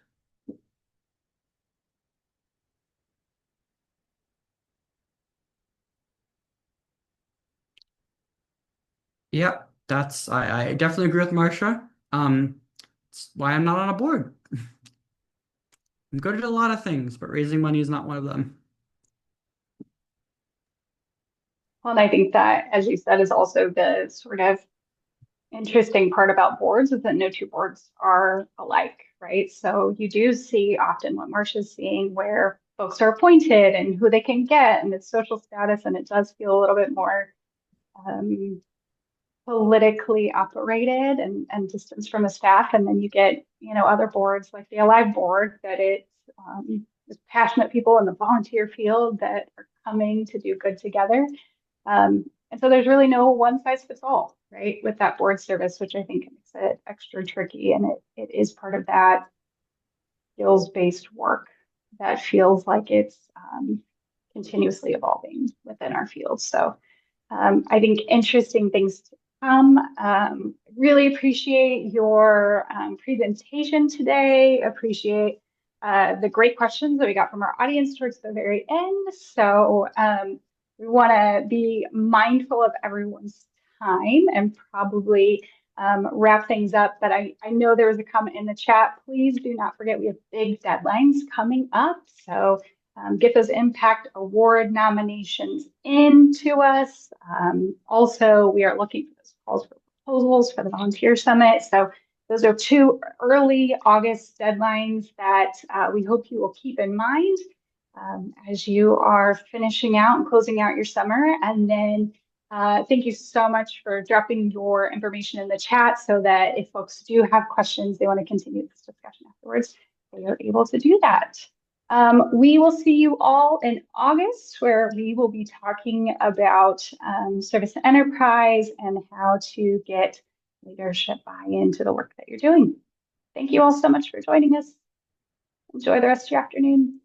Yeah, I definitely agree with Marcia. It's why I'm not on a board. I'm good at a lot of things, but raising money is not one of them.
Well, and I think that, as you said, is also the sort of interesting part about boards is that no two boards are alike, right? So you do see often what Marcia's seeing where folks are appointed and who they can get and its social status, and it does feel a little bit more um, politically operated and distance from the staff. And then you get, other boards like the Alive board that is passionate people in the volunteer field that are coming to do good together. And so there's really no one size fits all, right, with that board service, which I think makes it extra tricky. And it is part of that skills-based work that feels like it's continuously evolving within our field. So I think interesting things to come. Really appreciate your presentation today. Appreciate the great questions that we got from our audience towards the very end. So we want to be mindful of everyone's time and probably wrap things up. But I know there was a comment in the chat. Please do not forget we have big deadlines coming up. So get those impact award nominations into us. Also, we are looking for those calls for proposals for the volunteer summit. So those are two early August deadlines that we hope you will keep in mind as you are finishing out and closing out your summer. And then thank you so much for dropping your information in the chat so that if folks do have questions, they want to continue this discussion afterwards, they are able to do that. We will see you all in August, where we will be talking about service to enterprise and how to get leadership buy-in to the work that you're doing. Thank you all so much for joining us. Enjoy the rest of your afternoon.